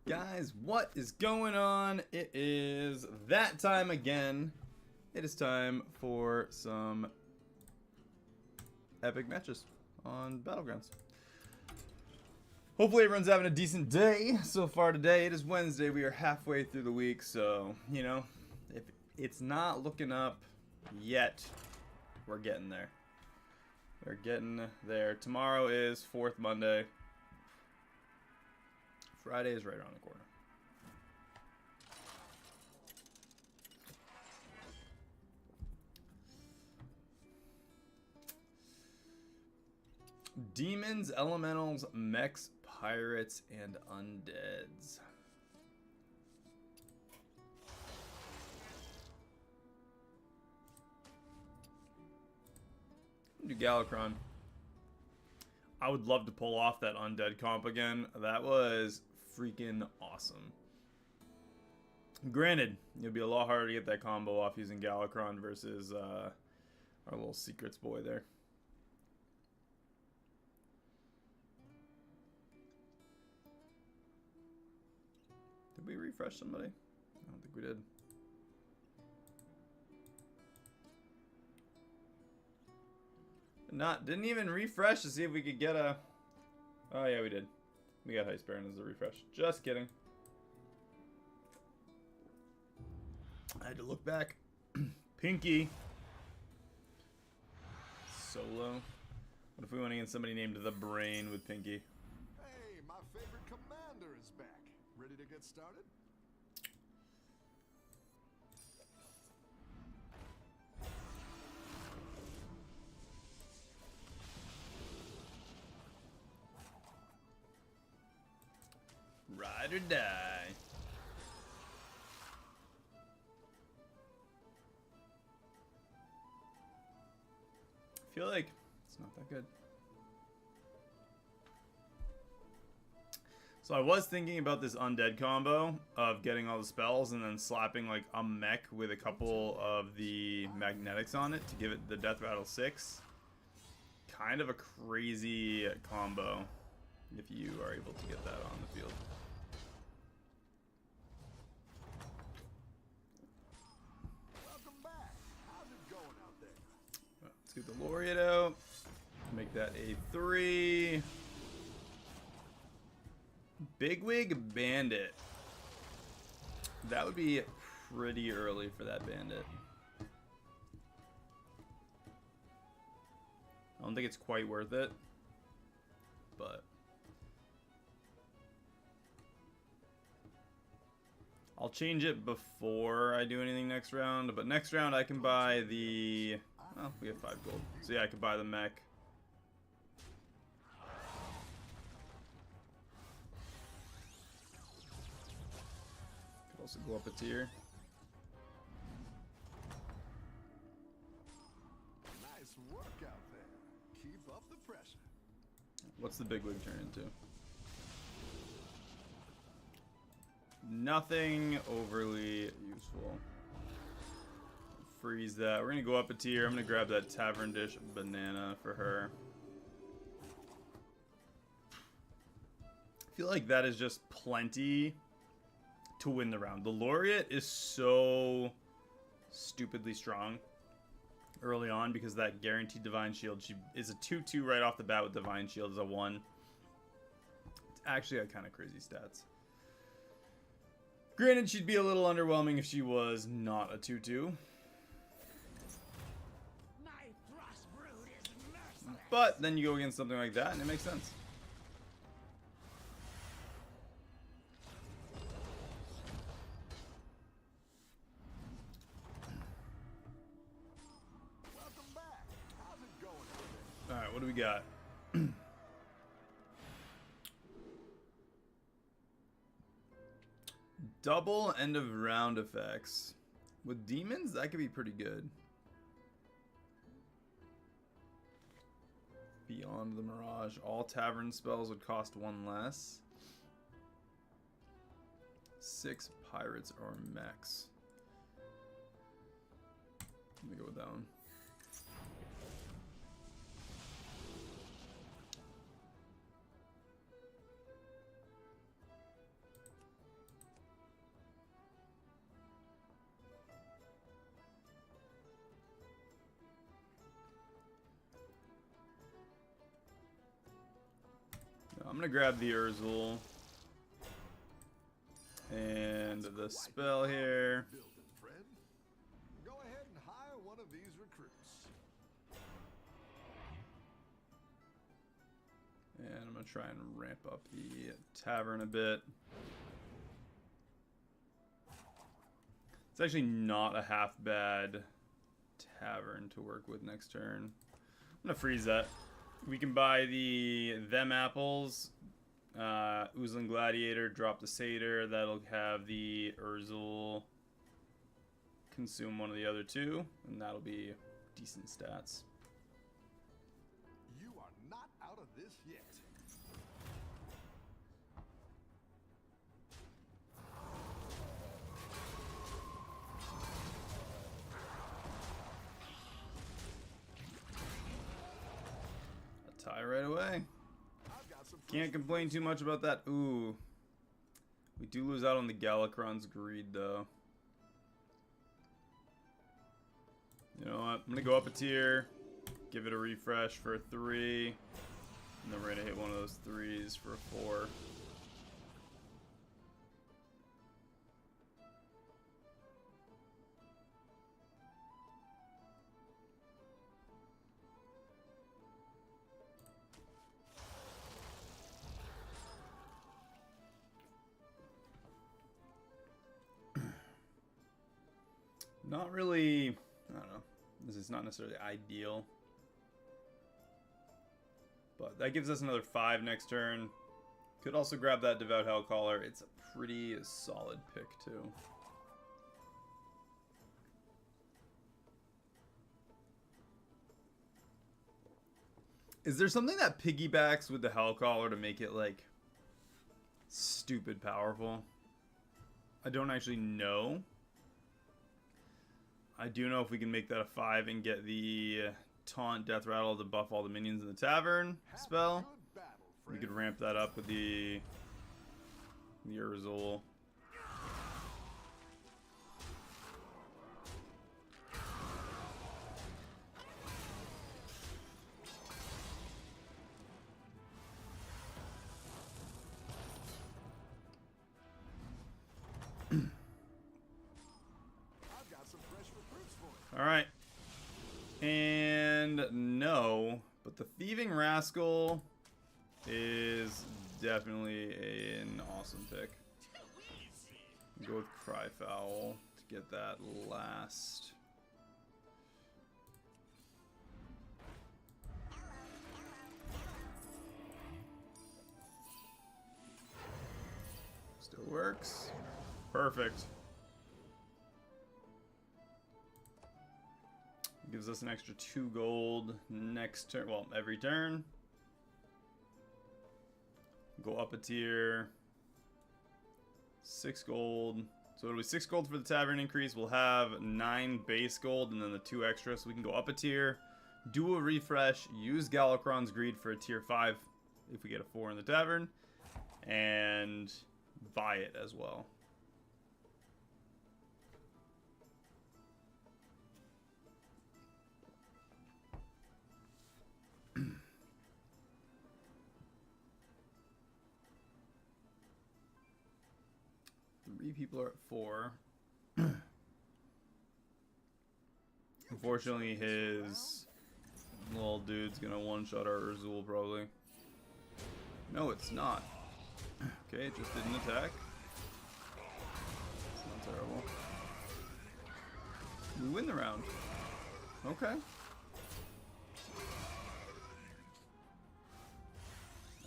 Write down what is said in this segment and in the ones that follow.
Guys, what is going on? It is that time again. It is time for some epic matches on Battlegrounds. Hopefully everyone's having a decent day so far today. It is Wednesday. We are halfway through the week, so, you know, if it's not looking up yet, we're getting there. We're getting there. Tomorrow is 4th Monday. Friday is right around the corner. Demons, elementals, mechs, pirates, and undeads. Do Galakron. I would love to pull off that undead comp again. That was freaking awesome. Granted, it'll be a lot harder to get that combo off using Galakron versus our little secrets boy there. Did we refresh somebody? I don't think we did. Didn't even refresh to see if we could get a... Oh yeah, we did. We got Heist Baron as a refresh. Just kidding. I had to look back. Pinky. Solo. What if we went against somebody named The Brain with Pinky? Hey, my favorite commander is back. Ready to get started? Ride or die. I feel like it's not that good. So I was thinking about this undead combo of getting all the spells and then slapping like a mech with a couple of the magnetics on it to give it the Death Rattle 6. Kind of a crazy combo if you are able to get that on the field. Welcome back. How's it going out there? Let's get the Laureate out. Make that a 3. Bigwig Bandit. That would be pretty early for that bandit. I don't think it's quite worth it, but I'll change it before I do anything next round. But next round I can buy the... Oh, we have 5 gold. So yeah, I could buy the mech. Could also go up a tier. Nice work out there. Keep up the pressure. What's the bigwig turn into? Nothing overly useful. Freeze that. We're gonna go up a tier. I'm gonna grab that Tavern Dish banana for her. I feel like that is just plenty to win the round. The Laureate is so stupidly strong early on because that guaranteed Divine Shield. She is a 2-2 right off the bat with Divine Shield as a 1. It's actually got kind of crazy stats. Granted, she'd be a little underwhelming if she was not a 2-2. But then you go against something like that and it makes sense. Welcome back. How's it going out there? Alright, what do we got? Double end of round effects. With demons, that could be pretty good. Beyond the Mirage. All tavern spells would cost 1 less. 6 pirates or mechs. Let me go with that one. I'm gonna grab the Urzul and the spell here. Building, friend. Go ahead and hire one of these recruits. And I'm gonna try and ramp up the tavern a bit. It's actually not a half bad tavern to work with next turn. I'm gonna freeze that. We can buy the them apples. Oozling Gladiator, drop the Satyr. That'll have the Urzul consume one of the other two, and that'll be decent stats. You are not out of this yet. A tie right away. I've got some Can't complain too much about that. Ooh. We do lose out on the Galakron's Greed, though. You know what? I'm going to go up a tier. Give it a refresh for a 3. And then we're going to hit one of those 3s for a 4. Not really, I don't know, this is not necessarily ideal. But that gives us another 5 next turn. Could also grab that Devout Hellcaller. It's a pretty solid pick too. Is there something that piggybacks with the Hellcaller to make it like stupid powerful? I don't actually know. I do know if we can make that a 5 and get the Taunt Death Rattle to buff all the minions in the tavern spell. We could ramp that up with the Urzul. All right. And no, but the Thieving Rascal is definitely an awesome pick. Go with Cryfowl to get that last. Still works. Perfect. Gives us an extra 2 gold next turn. Well, every turn. Go up a tier. 6 gold. So it'll be 6 gold for the tavern increase. We'll have 9 base gold and then the 2 extra. So we can go up a tier, do a refresh, use Galakron's Greed for a tier 5 if we get a 4 in the tavern, and buy it as well. People are at 4. Unfortunately, his little dude's gonna one-shot our Urzul probably. No, it's not. Okay, it just didn't attack. It's not terrible. We win the round. Okay.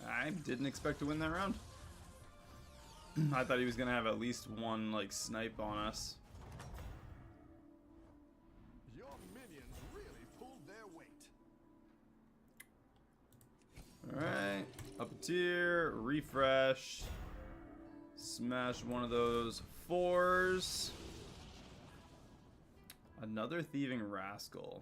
I didn't expect to win that round. I thought he was gonna have at least one like snipe on us. Your minions really pulled their weight. Alright. Up a tier, refresh. Smash one of those 4s. Another Thieving Rascal.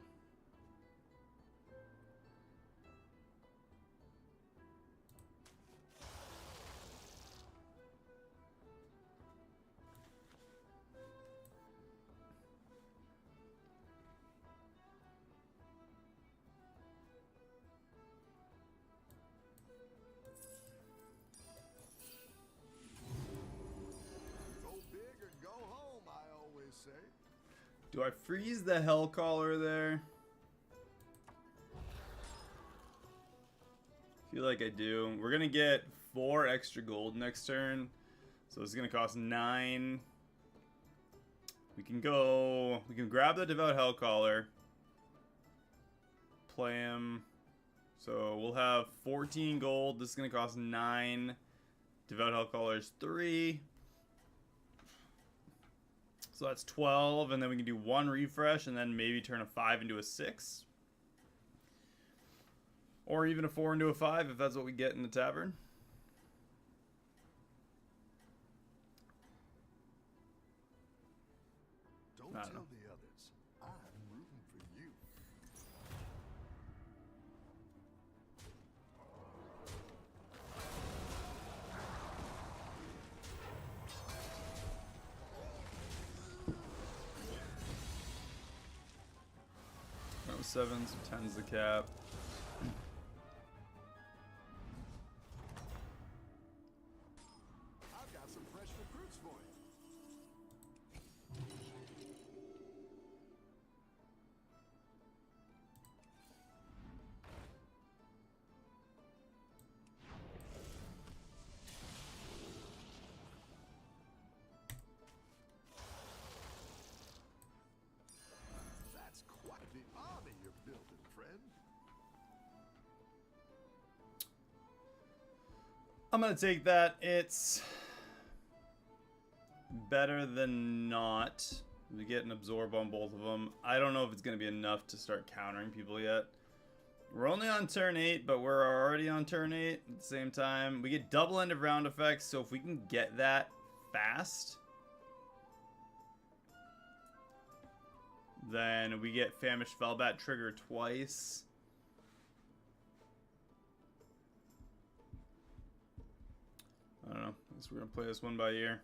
Do I freeze the Hellcaller there? Feel like I do. We're gonna get 4 extra gold next turn, so it's gonna cost 9. We can grab the Devout Hellcaller, play him. So we'll have 14 gold. This is gonna cost 9. Devout Hellcaller's 3. So that's 12, and then we can do 1 refresh, and then maybe turn a 5 into a 6. Or even a 4 into a 5 if that's what we get in the tavern. Don't I tell don't know. the others. I'm rooting for you. That was 7, so 10's the cap. I've got some fresh recruits for you. That's quite the army you're building, friend. I'm gonna take that. It's better than not. We get an absorb on both of them. I don't know if it's gonna be enough to start countering people yet. We're only on turn 8, but we're already on turn 8 at the same time. We get double end of round effects, so if we can get that fast, then we get Famished Fellbat trigger twice. I don't know. I guess we're gonna play this one by ear.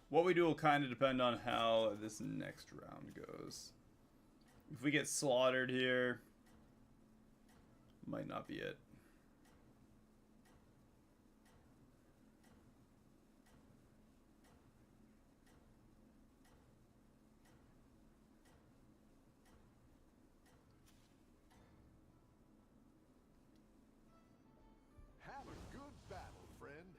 What we do will kind of depend on how this next round goes. If we get slaughtered here, might not be it. Have a good battle, friend.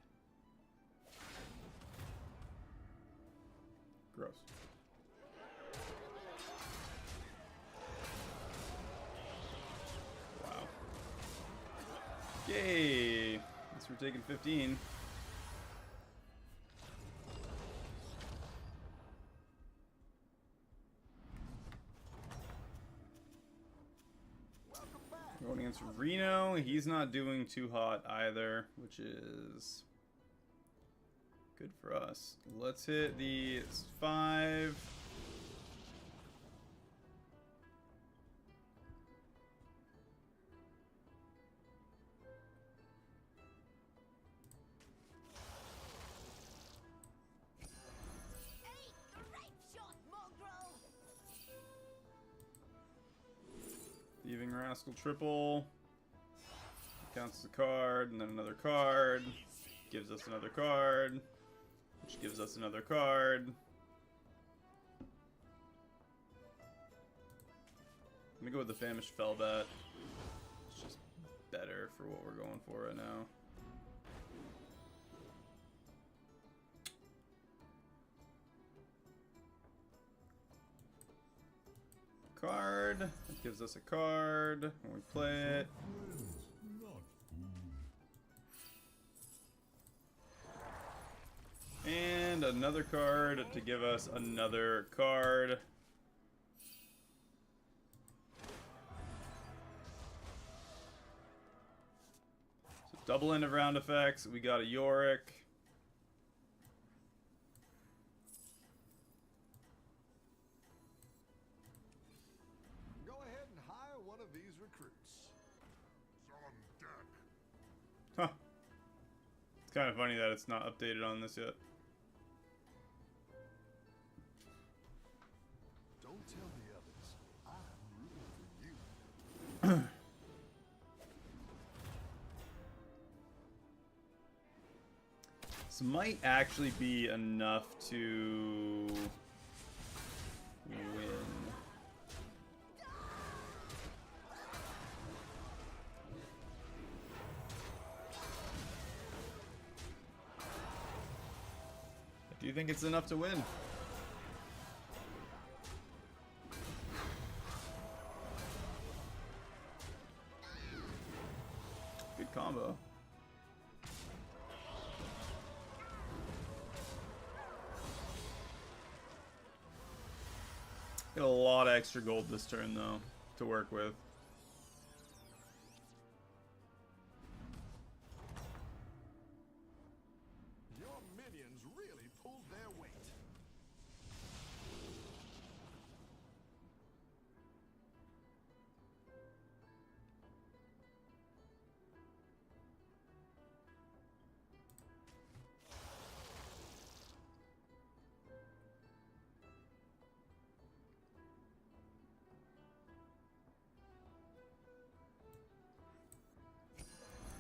Gross. Wow. Yay! Guess we're taking 15. Welcome back. Going against Reno. He's not doing too hot either, which is good for us. Let's hit the 5. Hey, great shot, mongrel! Thieving Rascal triple. Counts as a card, and then another card. Gives us another card. Which gives us another card. I'm gonna go with the Famished Fellbat. It's just better for what we're going for right now. Card. It gives us a card when we play it. And another card to give us another card. So double end of round effects. We got a Yorick. Go ahead and hire one of these recruits. On deck. Huh. It's kind of funny that it's not updated on this yet. Don't tell the others. I'm rooting for you. This might actually be enough to win. Do you think it's enough to win? Good combo. Got a lot of extra gold this turn though to work with. Your minions really pulled their weight.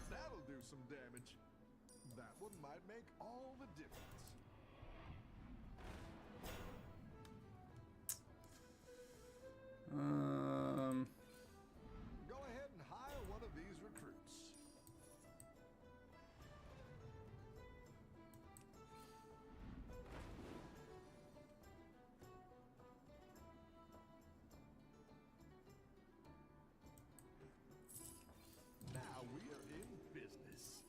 That'll do some damage. That one might make all the difference. Go ahead and hire one of these recruits. Now we are in business.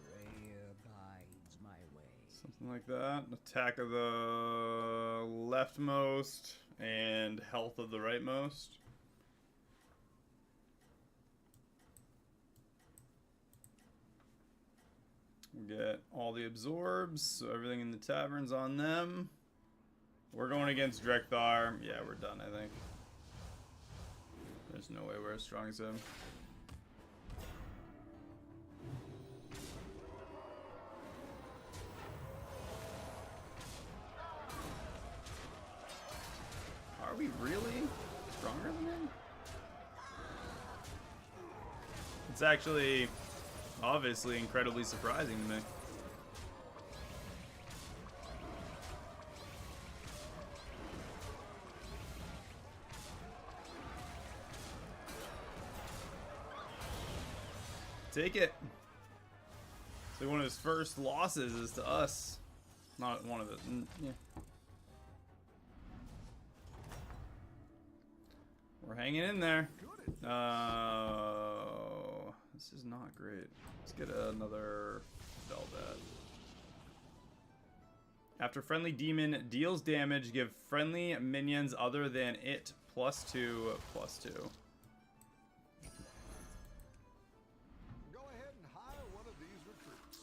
Freya guides my way. Something like that. Attack of the leftmost and health of the rightmost. We get all the absorbs, so everything in the tavern's on them. We're going against Drekthar. Yeah, we're done, I think. There's no way we're as strong as him. Are we really stronger than him? It's actually obviously incredibly surprising to me. Take it. So one of his first losses is to us. Not one of it. Yeah. We're hanging in there. This is not great. Let's get another Velvet. After friendly demon deals damage, give friendly minions other than it +2/+2. Go ahead and hire one of these recruits.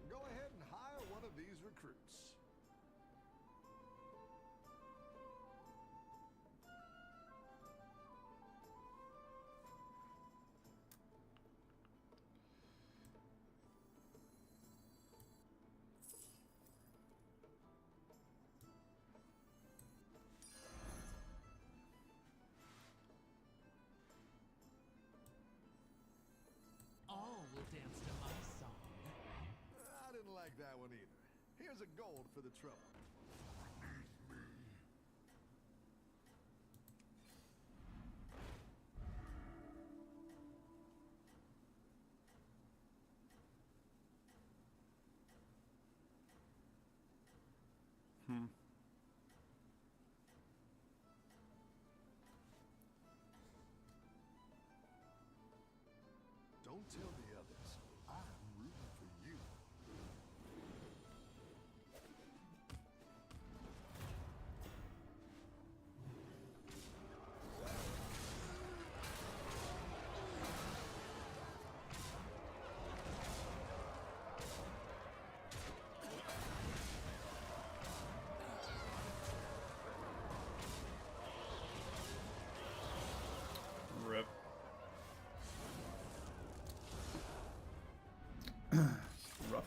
Go ahead and hire one of these recruits. All will dance to my song. I didn't like that one either. Here's a gold for the trouble. Don't tell the others. I'm rooting for you.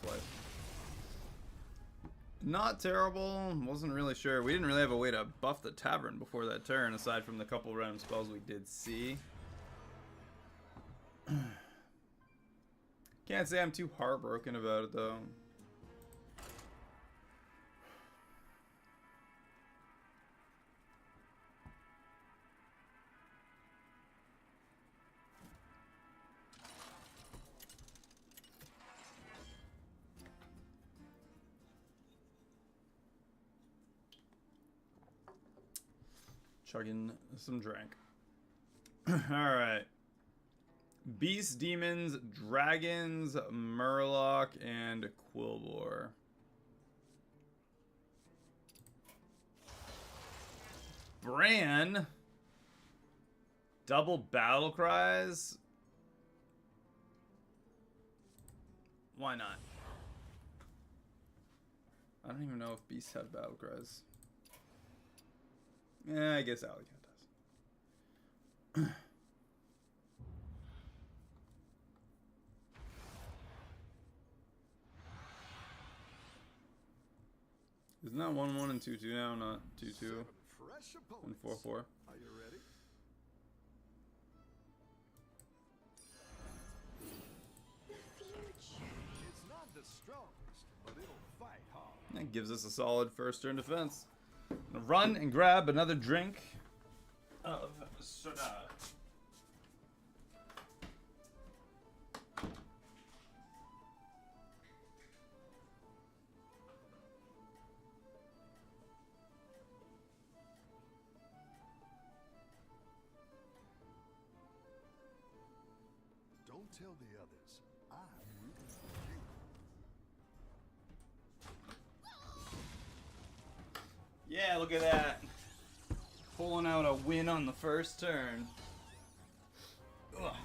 play. Not terrible. Wasn't really sure. We didn't really have a way to buff the tavern before that turn, aside from the couple random spells we did see. Can't say I'm too heartbroken about it, though. Chugging some drink. Alright. Beasts, Demons, Dragons, Murloc, and Quilboar. Bran. Double Battle Cries. Why not? I don't even know if Beasts have Battle Cries. Yeah, I guess Alley does. Isn't that 1-1 and 2-2 now, not 2-2 and 4-4? Are you ready? It's not the strongest, but it'll fight hard. That gives us a solid first turn defense. Gonna run and grab another drink of soda. Don't tell the others. I'm rooting for you. Yeah, look at that. Pulling out a win on the first turn. Ugh. Alright,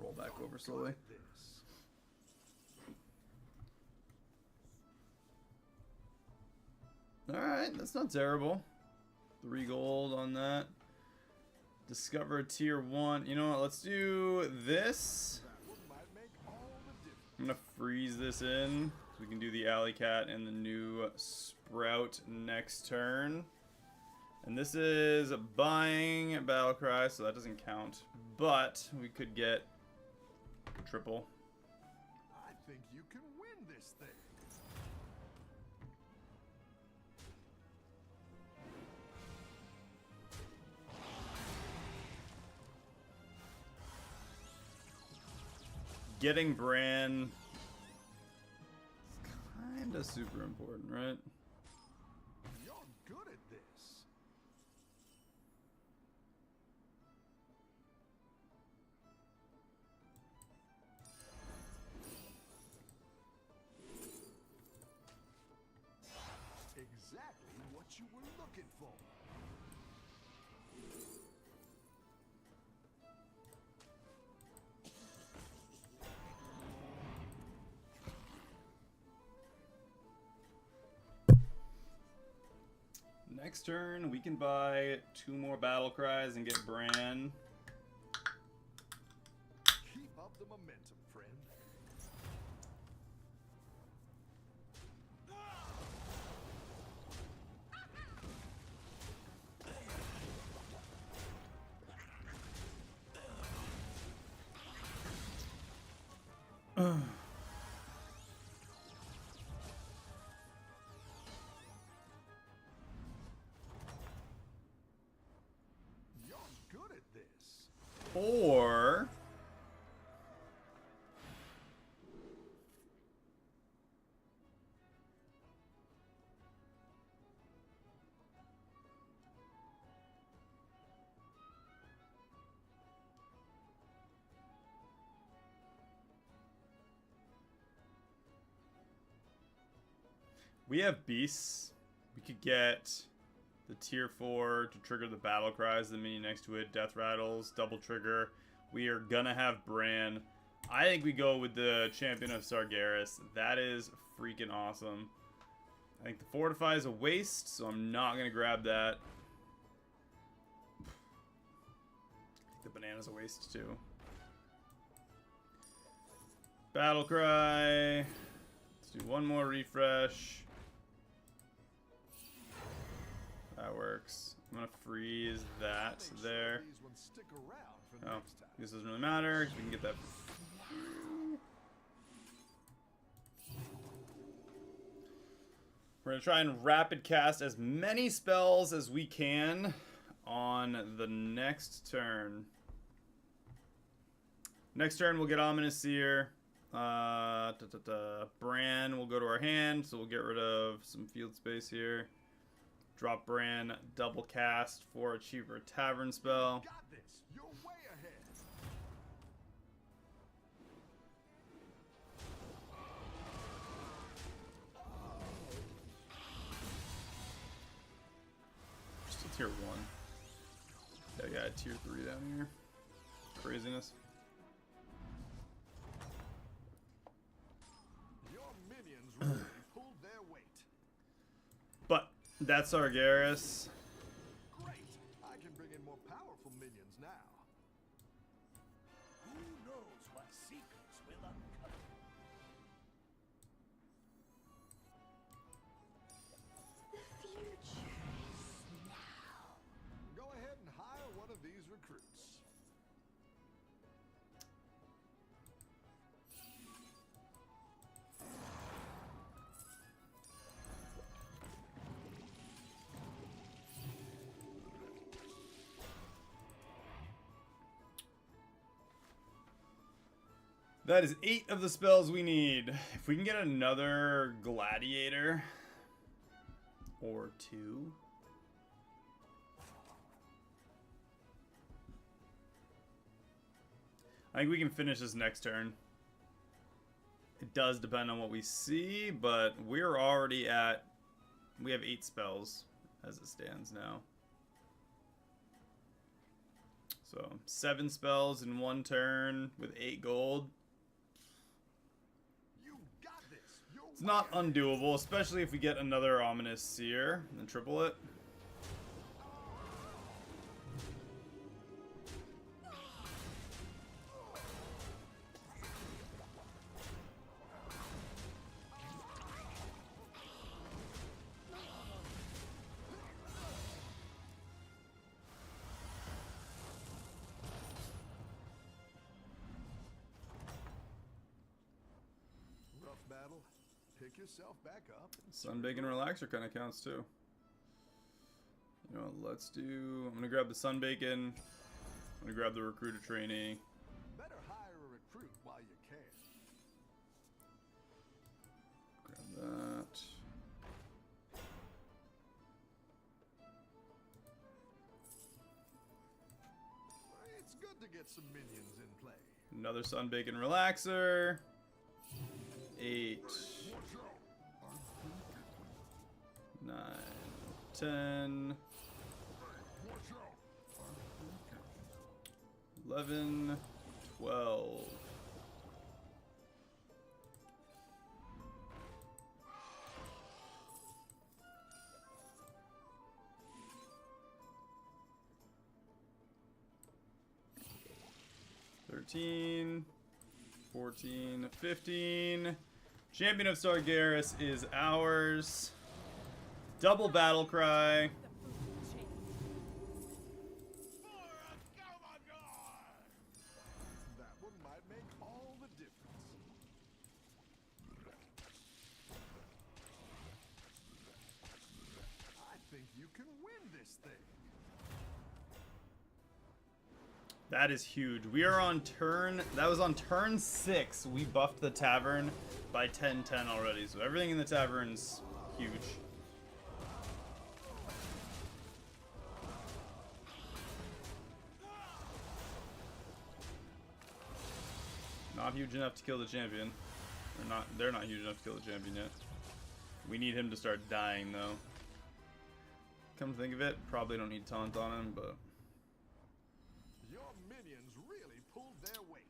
roll back over slowly. This. Alright, that's not terrible. 3 gold on that. Discover tier 1. You know what? Let's do this. That one might make all the difference. I'm gonna freeze this in so we can do the alley cat and the new sprout next turn. And this is buying battle cry, so that doesn't count. But we could get triple. I think you can win this thing. Getting Bran is kind of super important, right? You're good at this. Exactly what you were looking for. Next turn, we can buy 2 more battle cries and get Bran. Keep up the momentum, friend. You're good at this. Or we have beasts. We could get the tier 4 to trigger the battle cries, the mini next to it, death rattles, double trigger. We are gonna have Bran. I think we go with the Champion of Sargeras. That is freaking awesome. I think the Fortify is a waste, so I'm not gonna grab that. I think the Banana's a waste too. Battle cry. Let's do one more refresh. That works. I'm gonna freeze that Make sure there. these ones stick around for Oh, next time. this doesn't really matter because we can get that. We're gonna try and rapid cast as many spells as we can on the next turn. Next turn we'll get Ominous Seer. Bran will go to our hand, so we'll get rid of some field space here. Drop Bran, double cast for a cheaper Tavern spell. Got this. You're way ahead. Just a tier 1. Yeah, I got a tier 3 down here. Craziness. Your minions really pulled their weight. But that's Sargeras. Great. I can bring in more powerful minions now. Who knows what secrets will uncover? The future is now. Go ahead and hire one of these recruits. That is 8 of the spells we need. If we can get another Gladiator or 2. I think we can finish this next turn. It does depend on what we see, but we're already at... We have 8 spells as it stands now. So 7 spells in one turn with 8 gold. You got this. You're It's not undoable, especially if we get another Ominous Seer and triple it. rough battle. Pick yourself back up. Sunbake and Relaxer kind of counts too. You know, let's do... I'm going to grab the Sunbacon. I'm going to grab the Recruiter Trainee. Better hire a recruit while you can. Grab that. It's good to get some minions in play. Another Sunbacon Relaxer. 8. 9. 10. 11. 12. $13, $14, $15. Champion of Sargeras is ours. Double battle cry. That one might make all the difference. I think you can win this thing. That is huge. We are on turn... That was on turn 6. We buffed the Tavern by 10-10 already. So everything in the Tavern's huge. Not huge enough to kill the champion. They're not huge enough to kill the champion yet. We need him to start dying though. Come to think of it, probably don't need taunt on him, but Your minions really pulled their weight.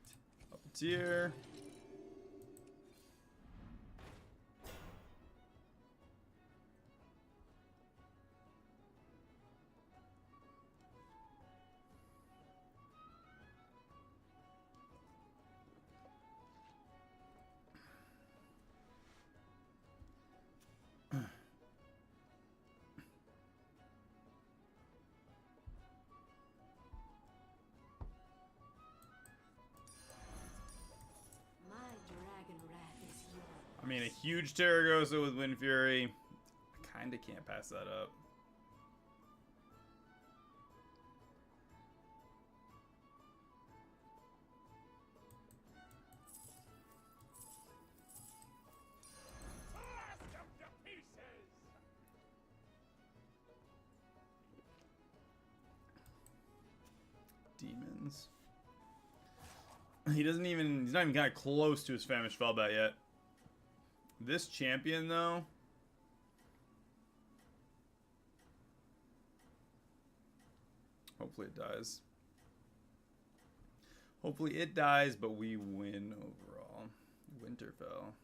up a tier. I mean, a huge Terragosa with Wind Fury. I kinda can't pass that up. Blast them to pieces! Demons. He's not even kind of close to his Famished Fellbat yet. This champion, though. Hopefully it dies. Hopefully it dies, but we win overall. Winterfell.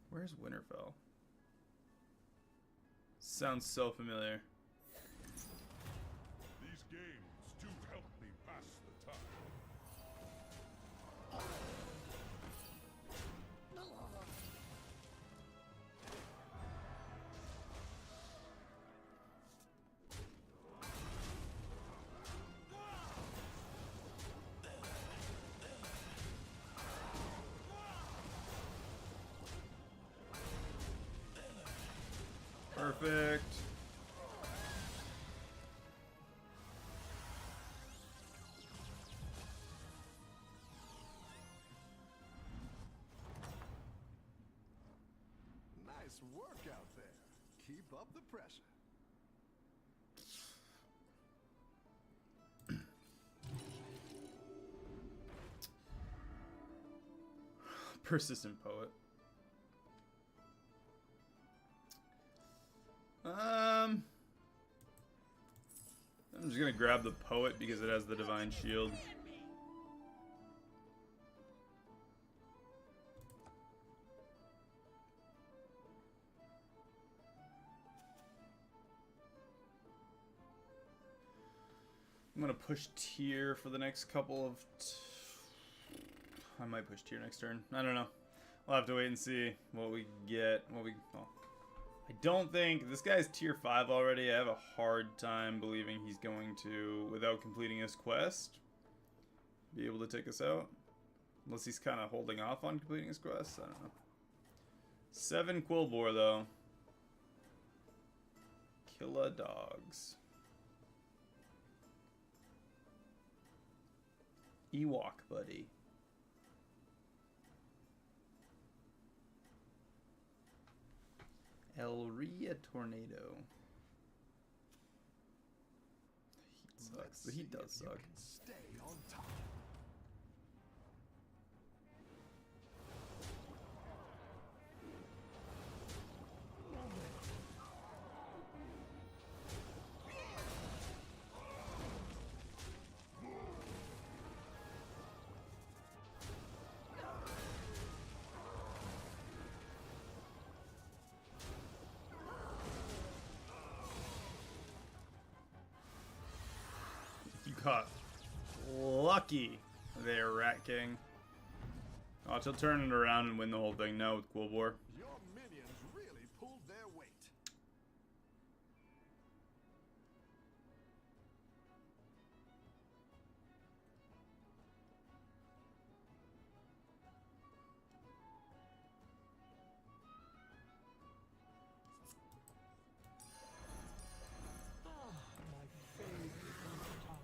Where's Winterfell? Sounds so familiar. These games do help me pass the time. Perfect. Nice work out there. Keep up the pressure. Persistent Poet. I'm just gonna grab the Poet because it has the Divine Shield. I'm gonna push tier for the next couple of... I might push tier next turn. I don't know. We'll have to wait and see what we get. Well, I don't think... This guy's tier 5 already. I have a hard time believing he's going to, without completing his quest, be able to take us out. Unless he's kind of holding off on completing his quest. I don't know. 7 Quillbore, though. Killa dogs. Ewok buddy. Elria Tornado. Heat sucks. The heat does suck. Stay on top. You got lucky there, Rat King. Oh, she'll turn it around and win the whole thing now with Quillbore. Your minions really pulled their weight. My favorite time.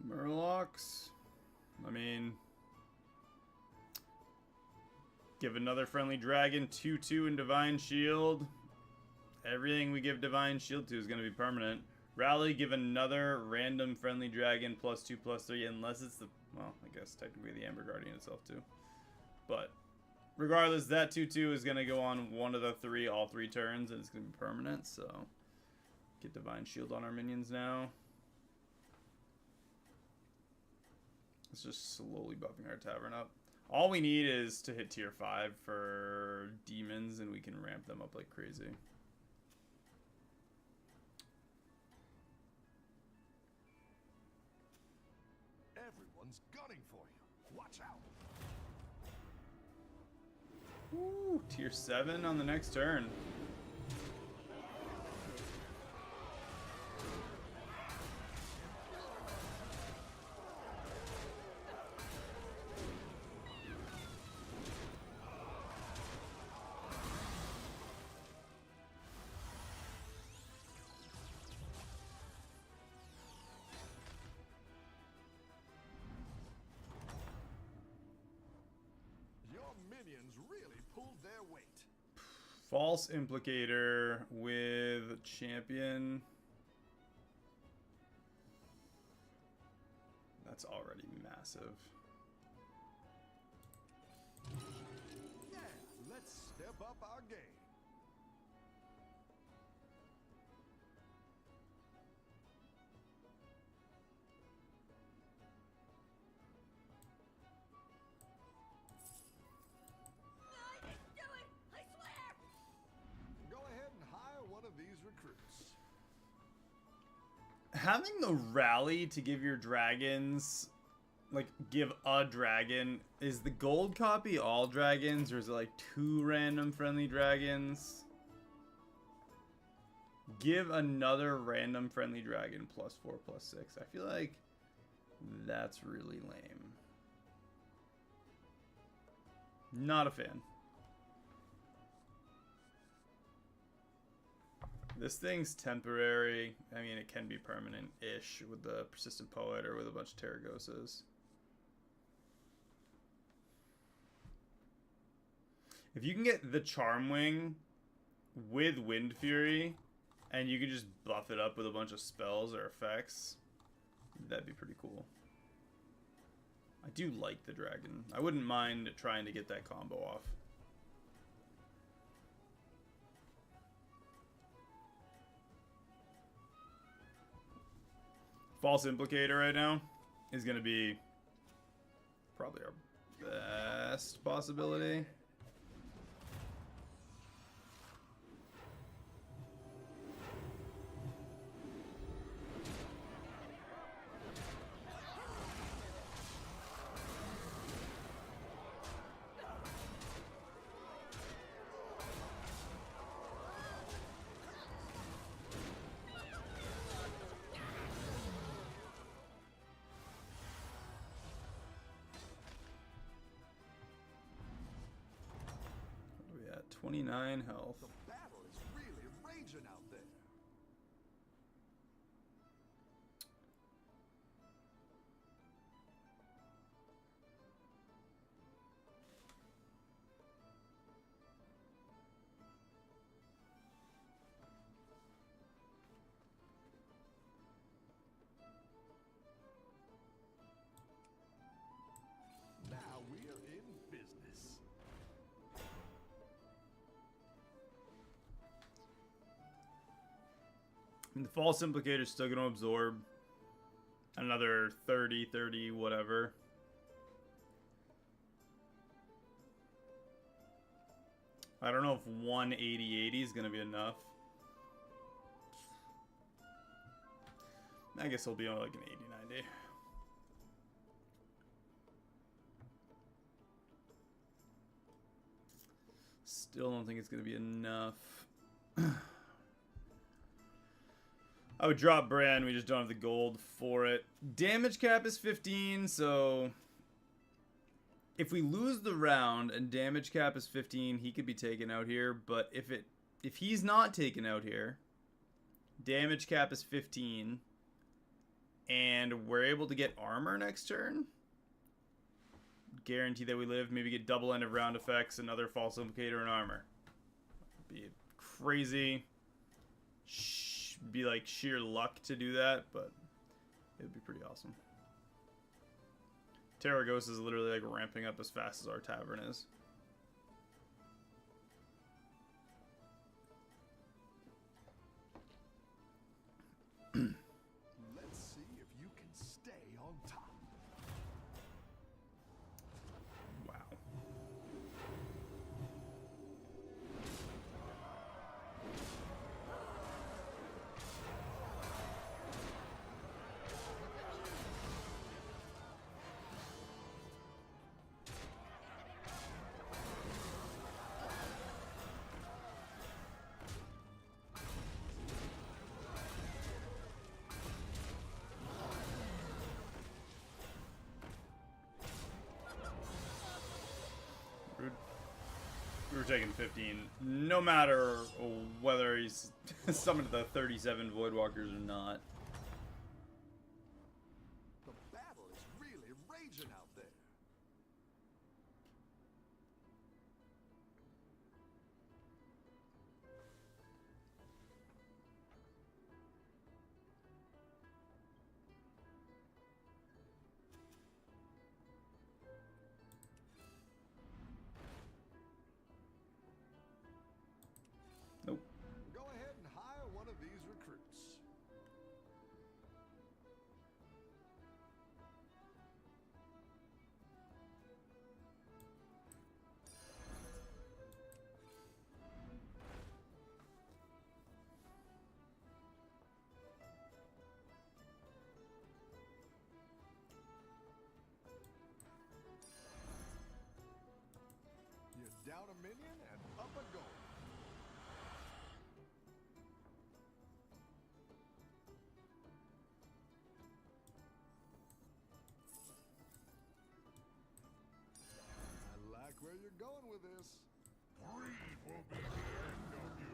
Murlocs. I mean, give another friendly dragon 2/2 and Divine Shield. Everything we give Divine Shield to is going to be permanent. Rally, give another random friendly dragon +2/+3, unless it's the, well, I guess technically the Amber Guardian itself too. But regardless, that 2/2 is going to go on one of the three, all 3 turns, and it's going to be permanent. So get Divine Shield on our minions now. It's just slowly buffing our tavern up. All we need is to hit tier 5 for demons, and we can ramp them up like crazy. Everyone's gunning for you. Watch out. Ooh, tier 7 on the next turn. Your minions really pulled their weight. False implicator with champion. That's already massive. Yeah, let's step up our game. I didn't do it! I swear! Go ahead and hire one of these recruits. Having the rally to give your dragons, like give a dragon, is the gold copy all dragons or is it like 2 random friendly dragons? Give another random friendly dragon +4/+6. I feel like that's really lame. Not a fan. This thing's temporary. I mean, it can be permanent-ish with the Persistent Poet or with a bunch of Terragosas. If you can get the Charmwing with Wind Fury, and you can just buff it up with a bunch of spells or effects, that'd be pretty cool. I do like the dragon. I wouldn't mind trying to get that combo off. False Implicator right now is going to be probably our best possibility. What are we at? 29 health. The battle is really raging out there. Now we're in business. I mean, the False Implicator is still going to absorb another 30, whatever. I don't know if 180 is going to be enough. I guess it'll be on like an 80-90. Still don't think it's going to be enough. I would drop Bran, we just don't have the gold for it. Damage cap is 15, so if we lose the round and damage cap is 15, he could be taken out here, but if he's not taken out here, damage cap is 15 and we're able to get armor next turn, guarantee that we live, maybe get double end of round effects, another False Implicator and armor. Be crazy. Be like sheer luck to do that, but it would be pretty awesome. Terragos is literally like ramping up as fast as our tavern is. Let's see if you can stay on top. Wow. taking 15, no matter whether he's summoned the 37 Voidwalkers or not. The battle is really raging out there. Nope. Go ahead and hire one of these recruits. You're down a minion and up a goal. I like where you're going with this. Greed will be the end of you.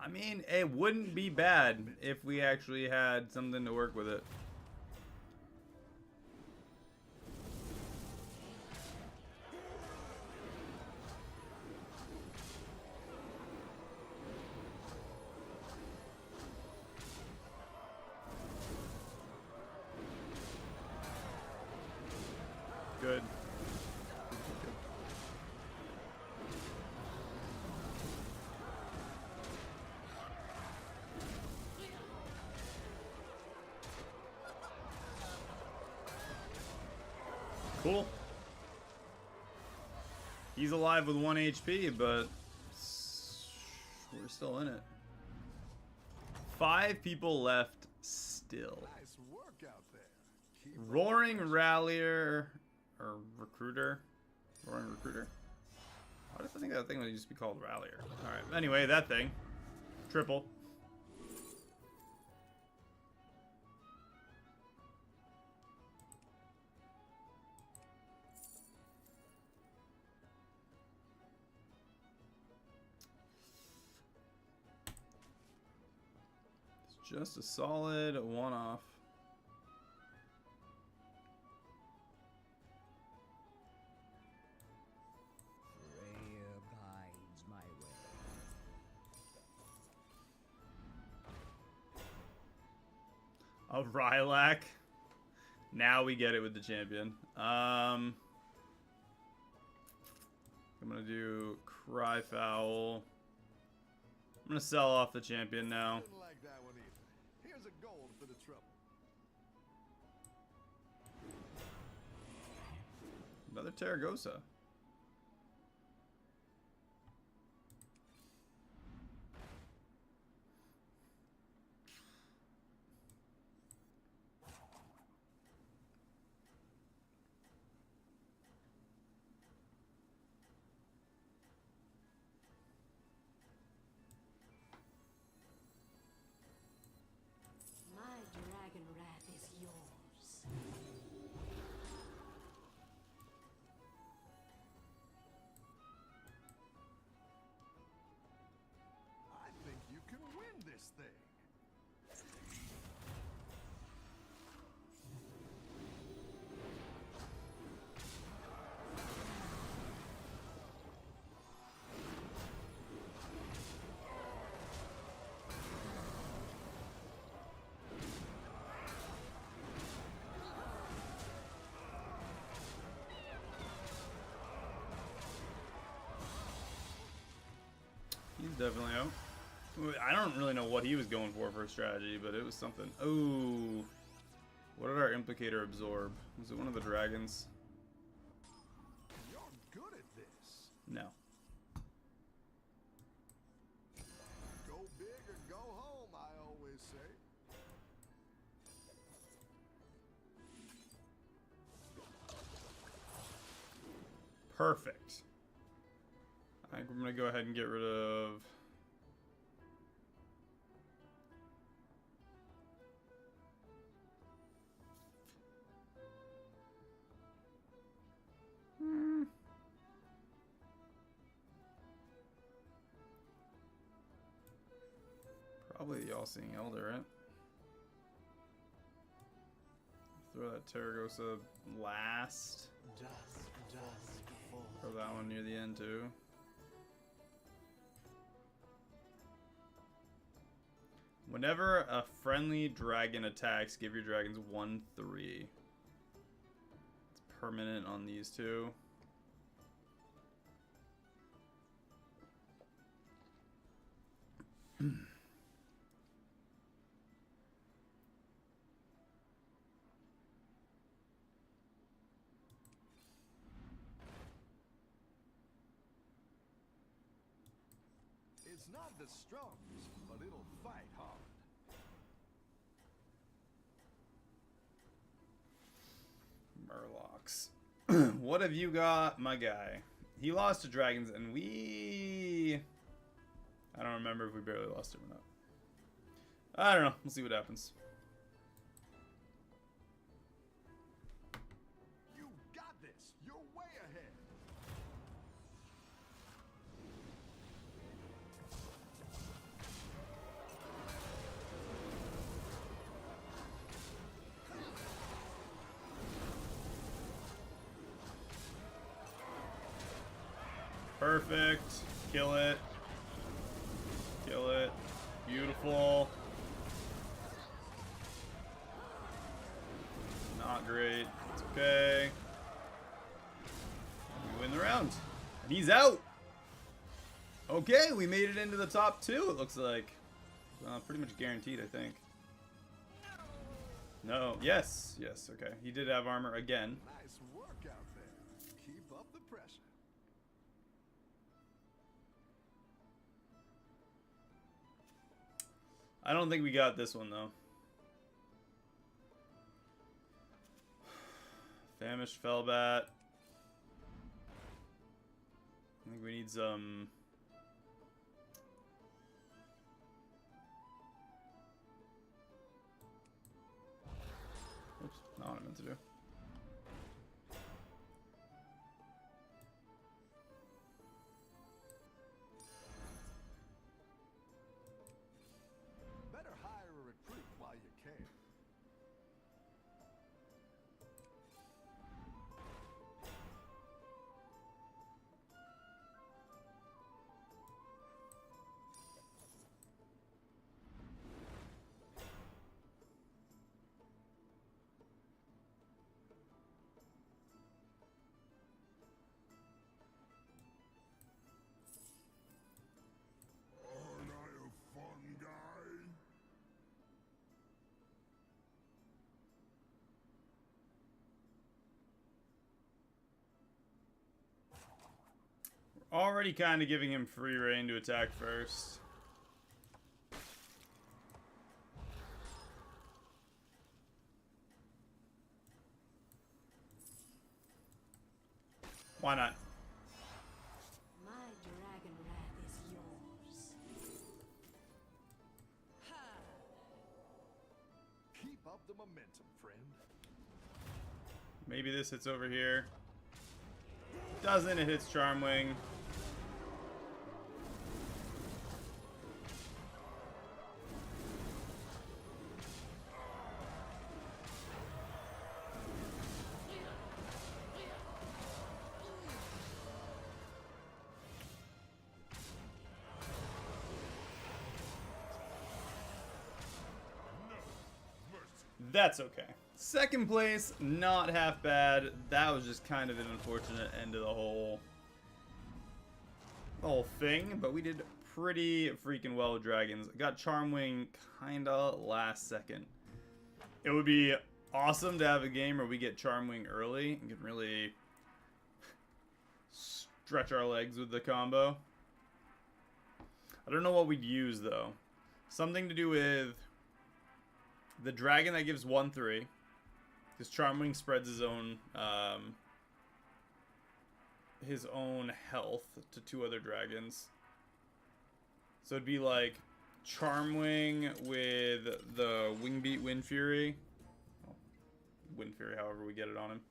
I mean, it wouldn't be bad if we actually had something to work with it. Good. Cool. He's alive with 1 HP, but we're still in it. 5 people left still. Nice work out there. Keep Roaring Rallier or Recruiter. Roaring Recruiter. Why does I think that thing would used to be called Rallier? Alright, anyway, that thing. Triple. Just a solid one-off. Freya guides my way. A Rylak. Now we get it with the champion. I'm gonna do Cry Foul. I'm gonna sell off the champion now. Didn't like that one either. Here's a gold for the trouble. Another Terragosa. My dragon wrath is yours. I think you can win this thing. He's definitely out. I don't really know what he was going for strategy, but it was something. Oh, what did our implicator absorb? Was it one of the dragons? You're good at this. No. Go big or go home, I always say. Perfect. I think we're going to go ahead and get rid of... Probably the All-Seeing Elder, right? Throw that Terragosa last. Throw that one near the end too. Whenever a friendly dragon attacks, give your dragons 1/3. It's permanent on these two. It's not the strongest, but it'll fight hard. Murlocs. What have you got, my guy? He lost to dragons, and we... I don't remember if we barely lost him or not. I don't know. We'll see what happens. You got this. You're way ahead. Perfect. Kill it. Kill it. Beautiful. Not great. It's okay. We win the round. And he's out. Okay, we made it into the top two, it looks like. Pretty much guaranteed, I think. No. Yes. Yes. Okay. He did have armor again. Nice work out there. Keep up the pressure. I don't think we got this one, though. Famished Fellbat. I think we need some... Oops, not what I meant to do. Better hire a recruit while you can. Aren't I a fun guy? Already kind of giving him free reign to attack first. Why not? My dragon wrath is yours. Keep up the momentum, friend. Maybe this hits over here. Doesn't. It hits Charmwing. That's okay. Second place, not half bad. That was just kind of an unfortunate end to the whole thing, but we did pretty freaking well with dragons. Got Charmwing kinda last second. It would be awesome to have a game where we get Charmwing early and can really stretch our legs with the combo. I don't know what we'd use though. Something to do with the dragon that gives 1/3. Because Charmwing spreads his own his own health to 2 other dragons. So it'd be like Charmwing with the Wingbeat Wind Fury. Oh, Wind Fury, however we get it on him.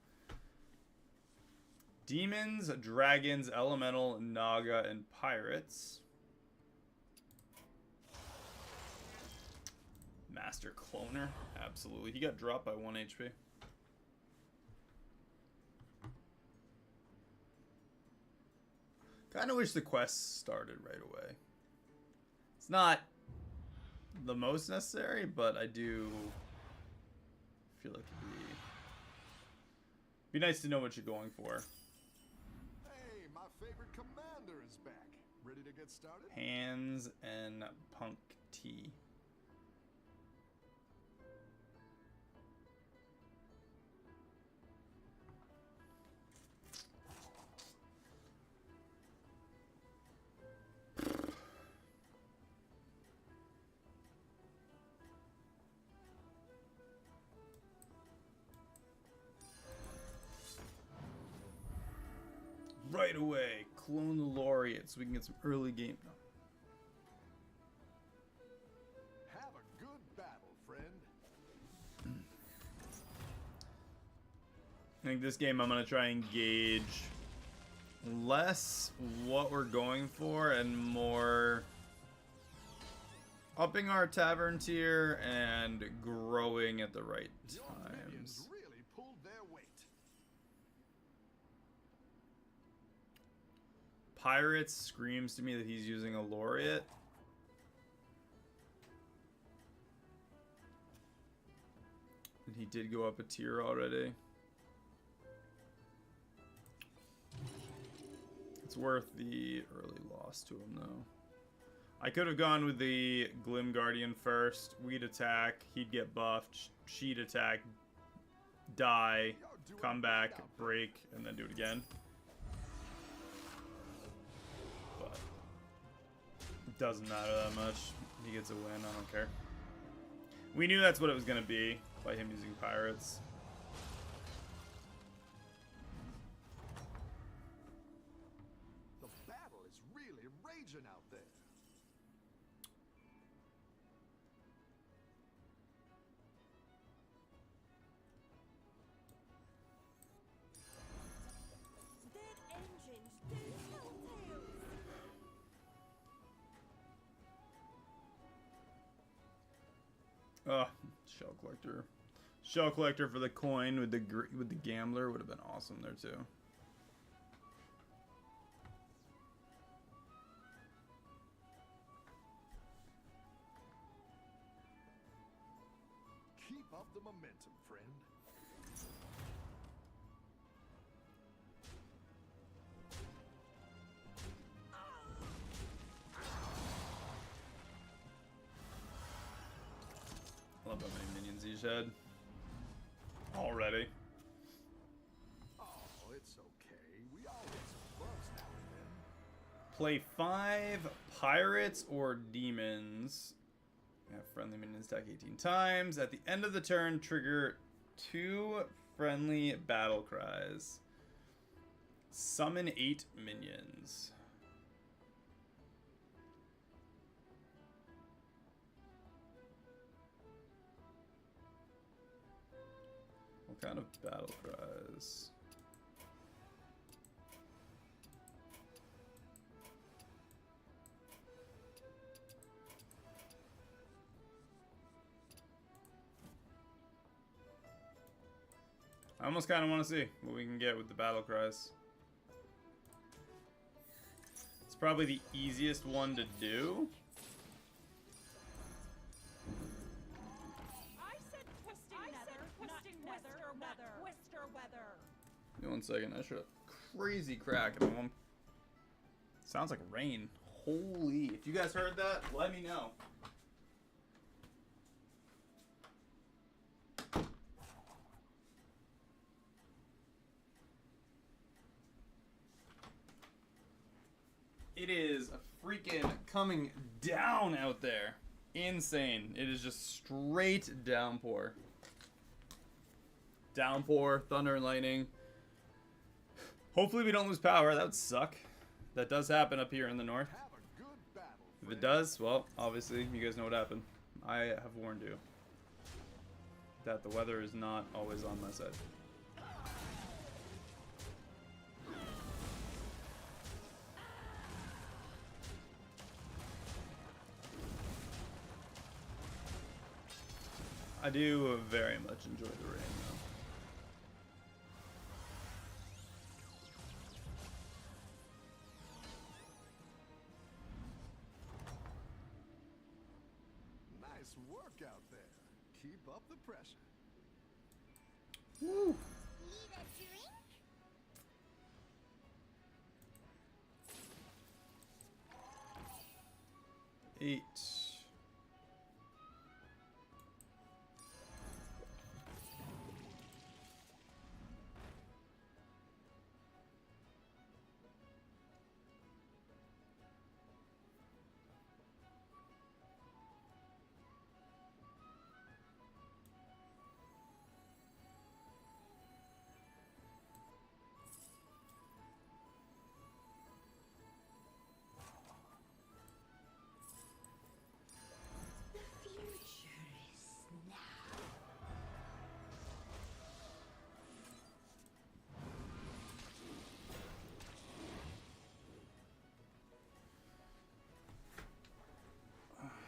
Demons, dragons, elemental, naga, and pirates. Master Cloner, absolutely. He got dropped by 1 HP. Kind of wish the quest started right away. It's not the most necessary, but I do feel like it'd be nice to know what you're going for. Hey, my favorite commander is back. Ready to get started? Hands and Punk T. Right away, clone the laureate so we can get some early game. No. Have a good battle, friend. I think this game I'm going to try and gauge less what we're going for and more upping our tavern tier and growing at the right Your minions times. really pulled their weight. Pirates screams to me that he's using a laureate. And he did go up a tier already. It's worth the early loss to him, though. I could have gone with the Glim Guardian first. We'd attack. He'd get buffed. She'd attack. Die. Come back. Break. And then do it again. But it doesn't matter that much. He gets a win. I don't care. We knew that's what it was going to be by him using pirates. The battle is really raging out there. Dead engines, dead telltales. Oh, shell collector. Shell collector for the coin with the gambler would have been awesome there too. Keep up the momentum, friend. Love how many minions each had. Already. Oh, it's okay. We all get some bumps now and then. Play 5 pirates or demons. Have friendly minions attack 18 times. At the end of the turn, trigger 2 friendly battle cries. Summon 8 minions. What kind of battle cries? I almost kind of want to see what we can get with the battle cries. It's probably the easiest one to do. I said twisting weather, twister weather. Give me 1 second. I should have crazy crack at one. Sounds like rain. Holy! If you guys heard that, let me know. It is freaking coming down out there. Insane. It is just straight downpour. Downpour, thunder and lightning. Hopefully we don't lose power. That would suck. That does happen up here in the north. Have a good battle, If it friend. does, well, obviously, you guys know what happened. I have warned you that the weather is not always on my side. I do very much enjoy the rain, though. Nice work out there. Keep up the pressure. Woo! Need a drink? 8. The future is now.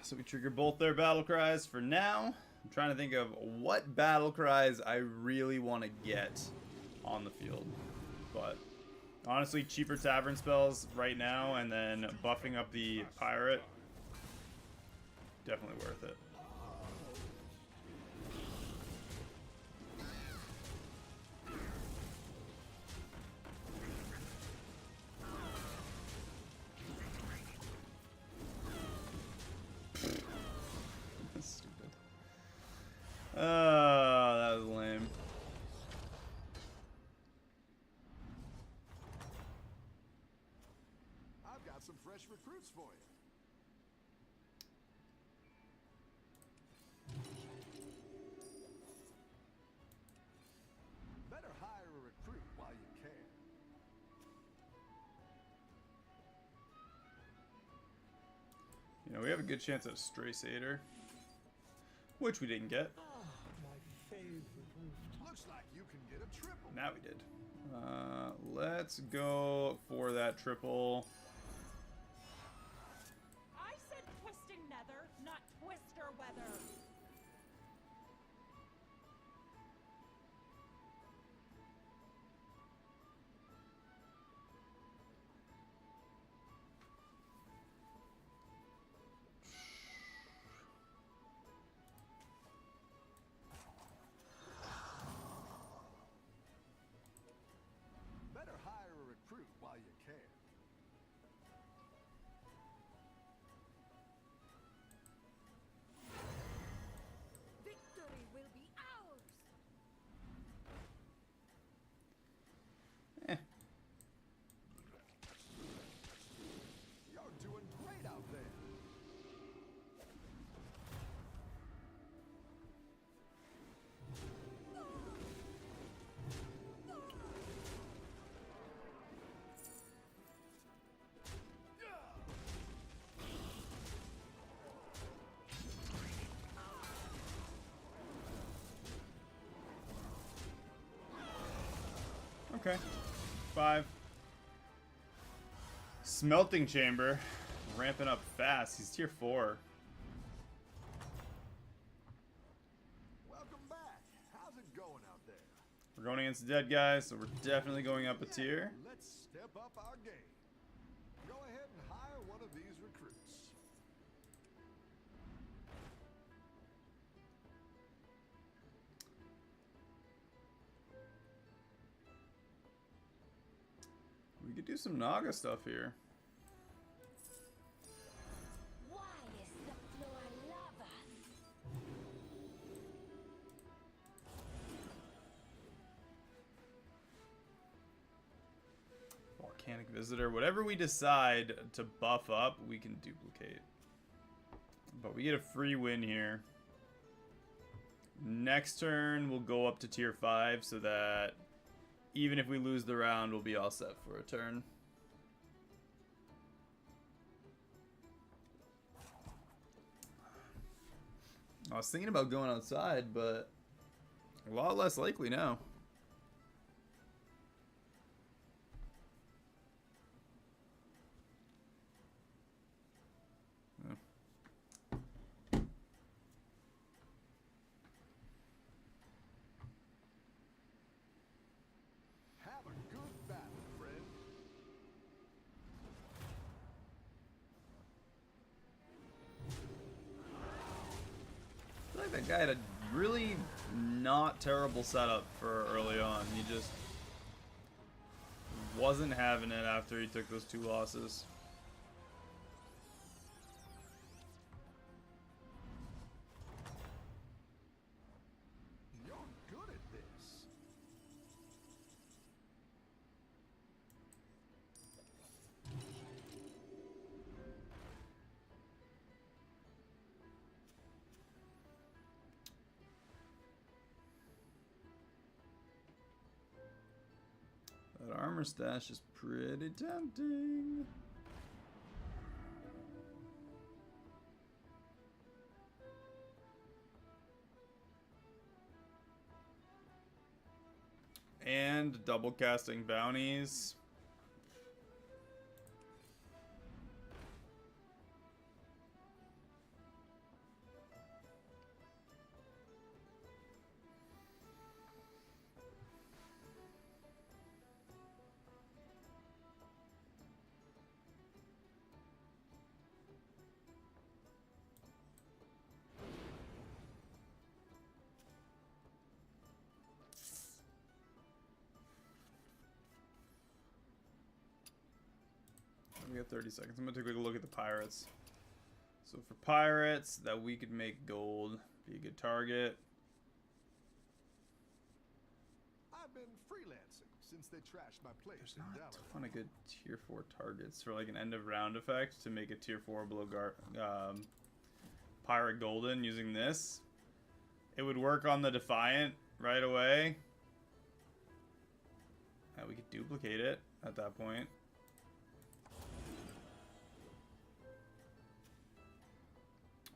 So we trigger both their battle cries for now. I'm trying to think of what battle cries I really want to get on the field. But honestly, cheaper tavern spells right now and then buffing up the pirate, definitely worth it. Stupid. Oh, that was lame. I've got some fresh recruits for you. Better hire a recruit while you can. You know, we have a good chance at a Stray Satyr, which we didn't get. My favorite rooftop. Looks like you can get a triple. Now we did. Let's go for that triple. I said twisting nether, not twister weather. Better hire a recruit while you can. Victory will be ours. Eh. You're doing great out there. Okay. 5. Smelting Chamber. Ramping up fast. He's tier 4. Welcome back. How's it going out there? We're going against the dead guys, so we're definitely going up a tier. Let's step up our game. Go ahead and hire one of these recruits. We could do some Naga stuff here. Why is the floor lava? Volcanic Visitor. Whatever we decide to buff up, we can duplicate. But we get a free win here. Next turn, we'll go up to tier 5 so that even if we lose the round, we'll be all set for a turn. I was thinking about going outside, but a lot less likely now. Have a good battle, friend. I feel like that guy had a really not terrible setup for early on. He just wasn't having it after he took those 2 losses. You're good at this. That armor stash is pretty tempting. And double casting bounties. We got 30 seconds. I'm gonna take a look at the pirates. So for pirates, that we could make gold be a good target. I've been freelancing since they trashed my place There's in not Dallas. a ton of good tier 4 targets for like an end of round effect to make a tier 4 below pirate golden using this. It would work on the Defiant right away. We could duplicate it at that point.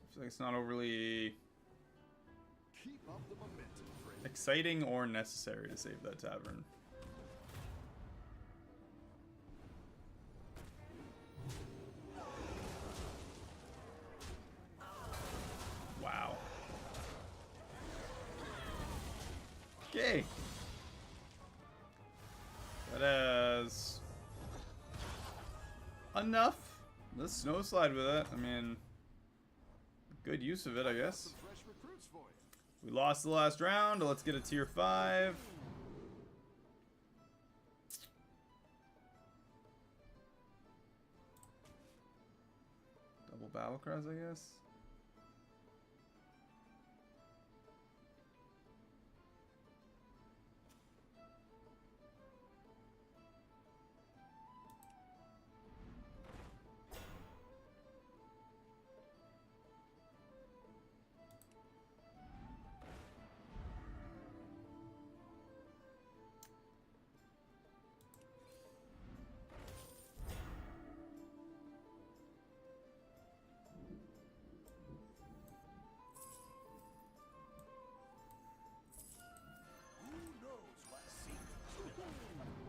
I feel like it's not overly Keep up the momentum, friend. exciting or necessary to save that tavern. Wow. Okay. That is enough. Let's snow slide with it. I mean, good use of it, I guess. Some fresh recruits for you. We lost the last round. Let's get a tier 5. Double battlecries, I guess. Who knows what secrets will uncover?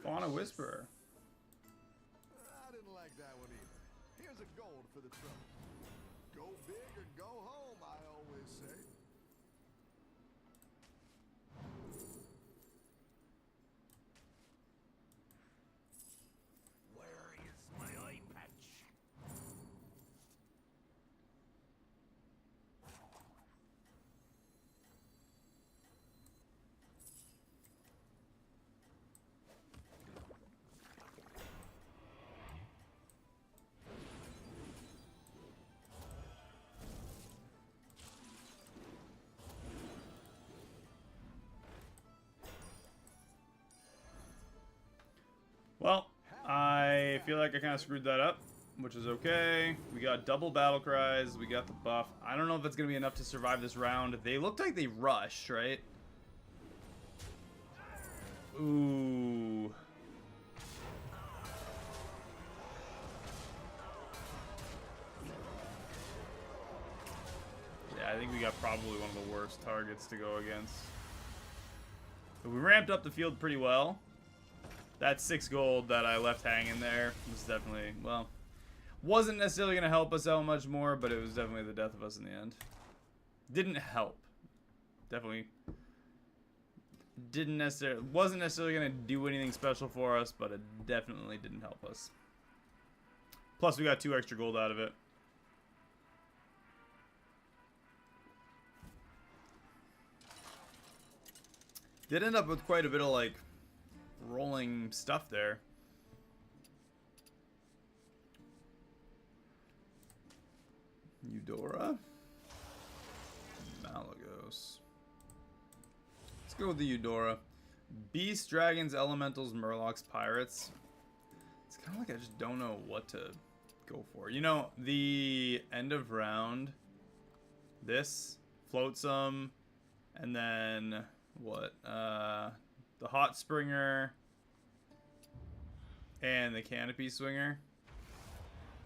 Fauna Whisperer. I didn't like that one either. Here's a gold for the trouble. Go big or go home, I always say. Where is my eye patch? Well, I feel like I kind of screwed that up. which is okay. We got double battle cries. We got the buff. I don't know if that's going to be enough to survive this round. They looked like they rushed, right? Ooh. Yeah, I think we got probably one of the worst targets to go against. But we ramped up the field pretty well. That 6 gold that I left hanging there was definitely, well, wasn't necessarily going to help us out much more, but it was definitely the death of us in the end. Didn't help. Definitely wasn't necessarily going to do anything special for us, but it definitely didn't help us. Plus, we got 2 extra gold out of it. Did end up with quite a bit of, like, rolling stuff there. Eudora. Malagos. Let's go with the Eudora. Beasts, Dragons, Elementals, Murlocs, Pirates. It's kind of like I just don't know what to go for. You know, the end of round, this, Floatsome, and then what? The Hot Springer and the Canopy Swinger.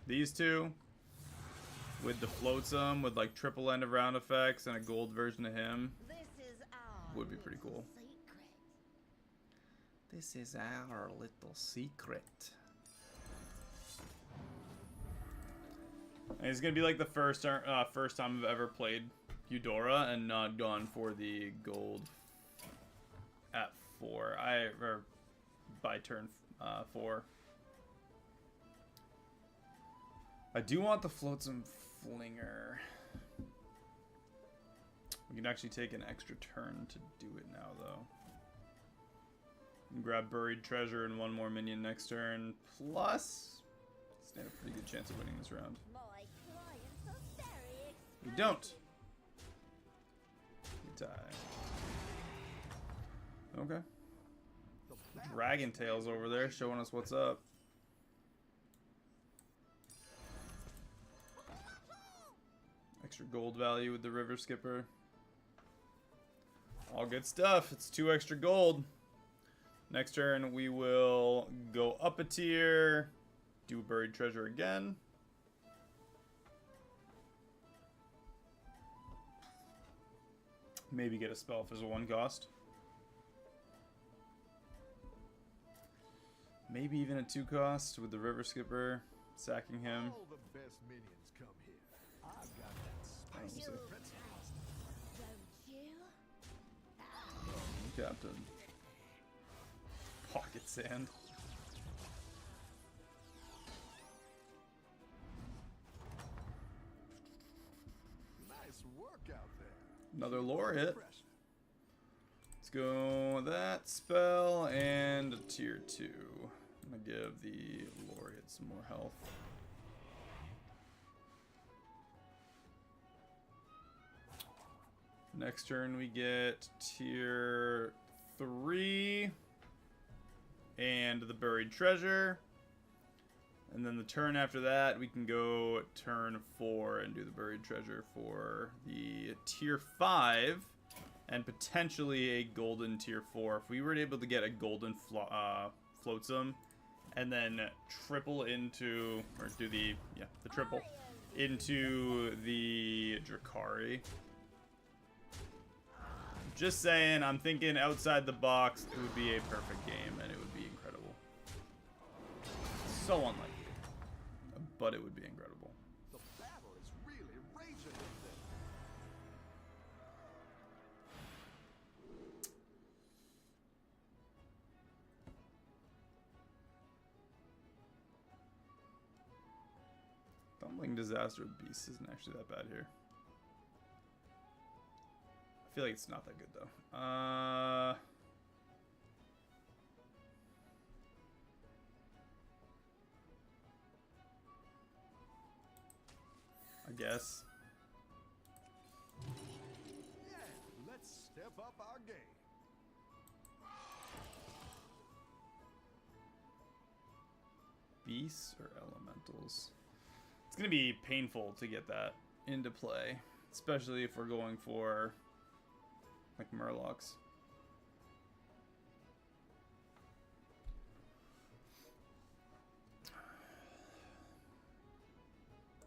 These two with the Floatsome with like triple end of round effects and a gold version of him would be pretty cool. This is our little secret. And it's gonna be like the first time I've ever played Eudora and not gone for the gold at 4. Or by turn 4. I do want the Floatsome Flinger. We can actually take an extra turn to do it now, though. And grab Buried Treasure and 1 more minion next turn. Plus, stand a pretty good chance of winning this round. We don't. We die. Okay. Dragon Tails over there showing us what's up. Extra gold value with the River Skipper. All good stuff. It's 2 extra gold. Next turn we will go up a tier, do Buried Treasure again. Maybe get a spell if there's a 1 cost. Maybe even a 2 cost with the River Skipper, sacking him. All the best minions come here. I've got that spicy pretzel. Don't you? Captain. Pocket Sand. Nice work out there. Another lore hit. Let's go with that spell and a tier 2. I'm gonna give the lore hit some more health. Next turn we get tier 3 and the Buried Treasure. And then the turn after that we can go turn 4 and do the Buried Treasure for the tier 5 and potentially a golden tier 4. If we were able to get a golden Floatsome and then triple into, or do the triple into the Drakari. Just saying, I'm thinking outside the box, it would be a perfect game and it would be incredible. So unlikely, but it would be incredible. The battle is really raging in there. Tumbling Disaster with Beasts isn't actually that bad here. I feel like it's not that good though. I guess. Yeah, let's step up our game. Beasts or Elementals? going to be painful to get that into play, especially if we're going for like Murlocs.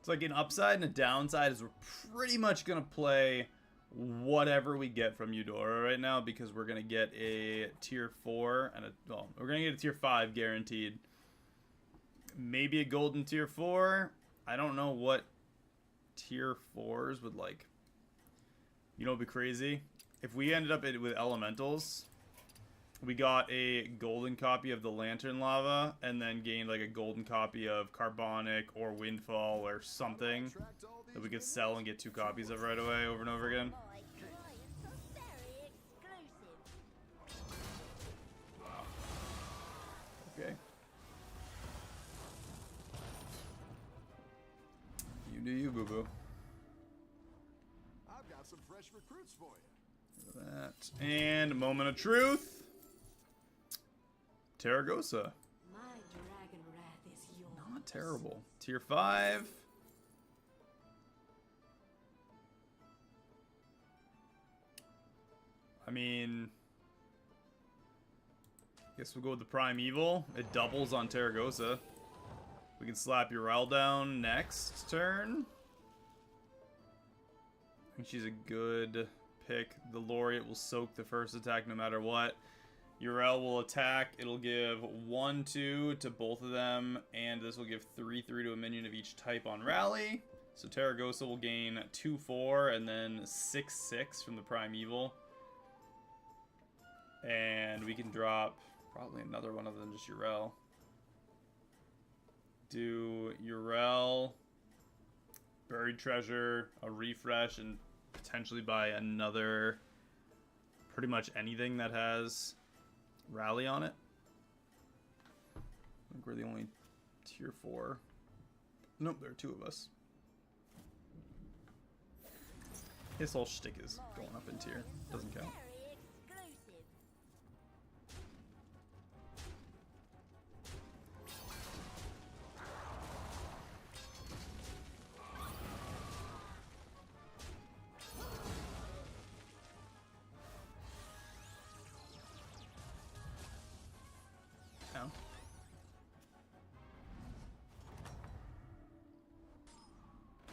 It's like an upside and a downside is we're pretty much going to play whatever we get from Eudora right now, because we're going to get a tier 4 and well, we're going to get a tier 5 guaranteed. Maybe a golden tier 4. I don't know what tier 4s would like. You know, it'd be crazy if we ended up with elementals. We got a golden copy of the Lantern Lava and then gained like a golden copy of Carbonic or Windfall or something that we could sell and get 2 copies of right away over and over again. Wow. Okay. You do you, boo-boo. I've got some fresh recruits for you. That. And moment of truth. Terragosa. My dragon wrath is yours. Not terrible. Tier 5. I mean, guess we'll go with the Primeval. It doubles on Terragosa. We can slap Urel down next turn. I think she's a good pick. The Laureate will soak the first attack no matter what. Urel will attack. It'll give 1/2 to both of them, and this will give 3/3 to a minion of each type on rally. So Terragosa will gain 2/4 and then 6/6 from the Primeval. And we can drop probably another one other than just Urel. Do Urel, Buried Treasure, a refresh, and potentially buy another, pretty much anything that has rally on it. I think we're the only tier 4. Nope, there are 2 of us. His whole shtick is going up in tier. Doesn't count.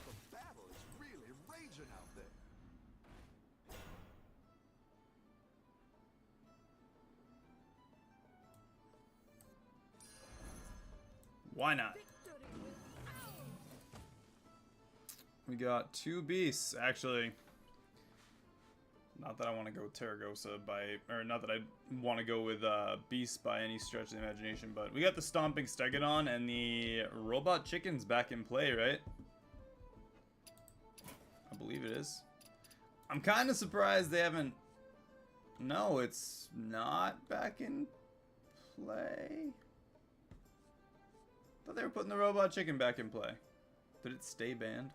The battle is really raging out there. Why not? We got 2 beasts, actually. Not that I want to go with Terragosa or not that I want to go with beasts by any stretch of the imagination, but we got the Stomping Stegodon and the Robot Chickens back in play, right? I believe it is. I'm kind of surprised they haven't... No, it's not back in play. I thought they were putting the Robot Chicken back in play. Did it stay banned?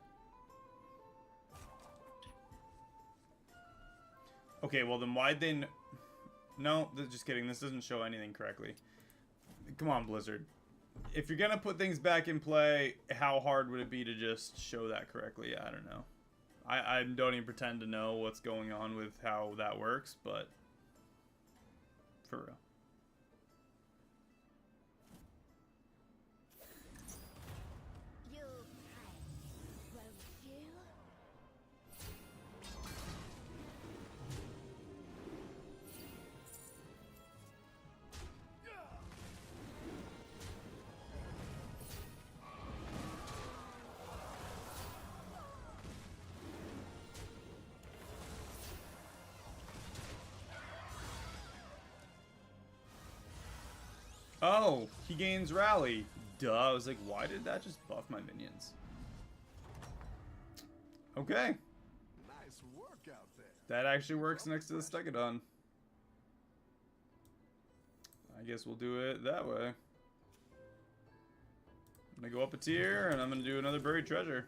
Okay, well then why'd they... No, just kidding. This doesn't show anything correctly. Come on, Blizzard. If you're gonna put things back in play, how hard would it be to just show that correctly? I don't know. I don't even pretend to know what's going on with how that works, but... For real. Oh, he gains rally. Duh, I was like, why did that just buff my minions? Okay. Nice work out there. That actually works next to the Stegodon. I guess we'll do it that way. I'm gonna go up a tier, and I'm gonna do another Buried Treasure.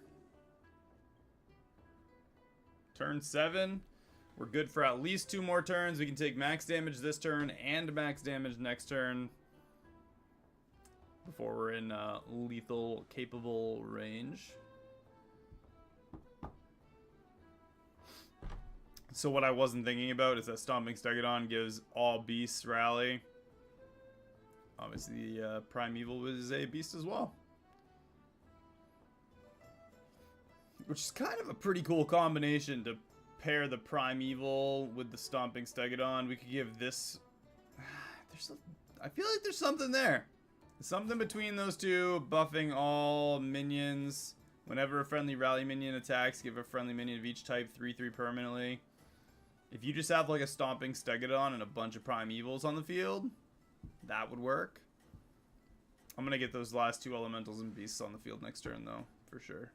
Turn 7. We're good for at least 2 more turns. We can take max damage this turn and max damage next turn before we're in lethal capable range. So what I wasn't thinking about is that Stomping Stegodon gives all beasts rally. Obviously, Primeval is a beast as well. Which is kind of a pretty cool combination to pair the Primeval with the Stomping Stegodon. We could give this... I feel like there's something there. Something between those two, buffing all minions. Whenever a friendly rally minion attacks, give a friendly minion of each type 3/3 permanently. If you just have like a Stomping Stegodon and a bunch of Primevals on the field, that would work. I'm going to get those last two elementals and beasts on the field next turn though, for sure.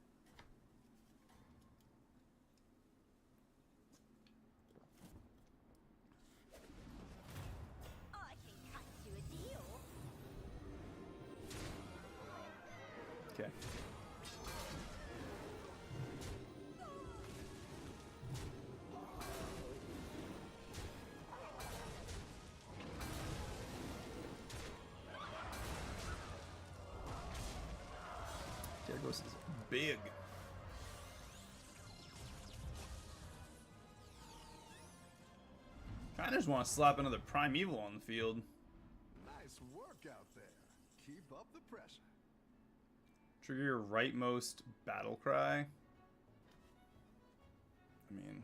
I can cut you a deal. Okay. Tergos is big. Kinda just want to slap another Primeval on the field. Nice work out there. Keep up the pressure. Trigger your rightmost battle cry. I mean,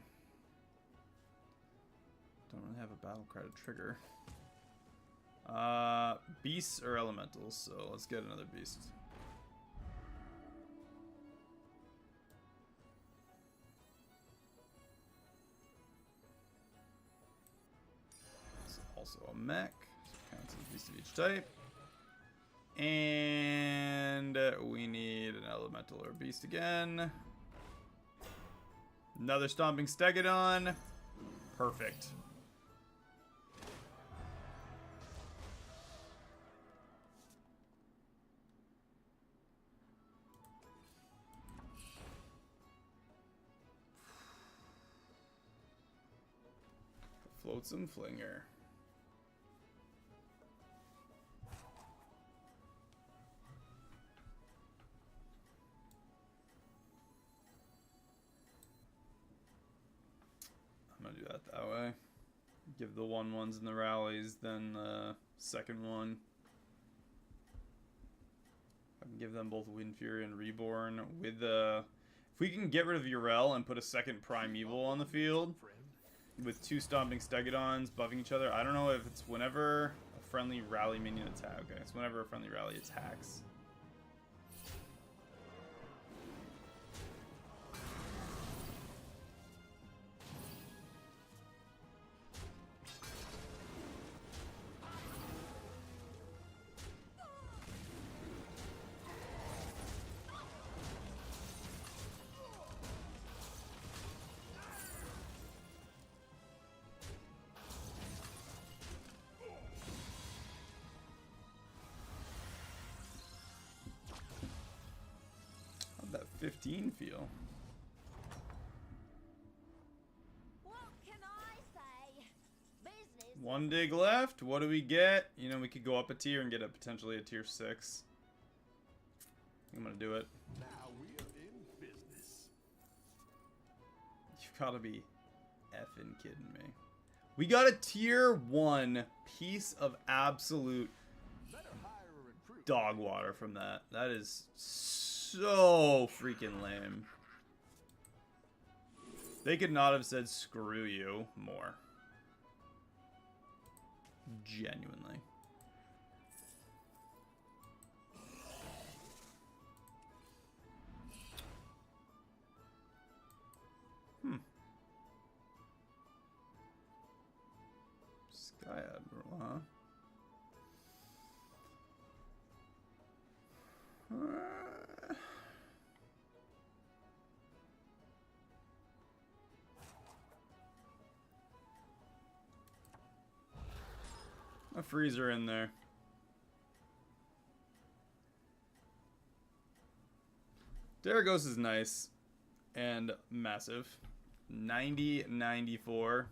don't really have a battle cry to trigger. Beasts or elementals, so let's get another beast. It's also a mech, so it counts as a beast of each type. And we need an elemental or beast again. Another Stomping Stegodon. Perfect. Flotsam Flinger. I'm gonna do that way. Give the 1/1s and the rallies, then the second one. I can give them both Wind Fury and Reborn with the. If we can get rid of Urel and put a second Primeval on the field with two Stomping Stegodons buffing each other. I don't know if it's whenever a friendly rally minion attack. Okay, it's whenever a friendly rally attacks. How'd that 15 feel? What can I say? Business. One dig left. What do we get? You know, we could go up a tier and get a potentially a tier 6. I'm gonna do it. Now we are in business. You've gotta be effing kidding me. We got a tier 1 piece of absolute Better hire a recruit. dog water from that. That is so freaking lame. They could not have said screw you more. Genuinely. Sky Admiral, huh? A freezer in there. Daragos is nice and massive. 90-94.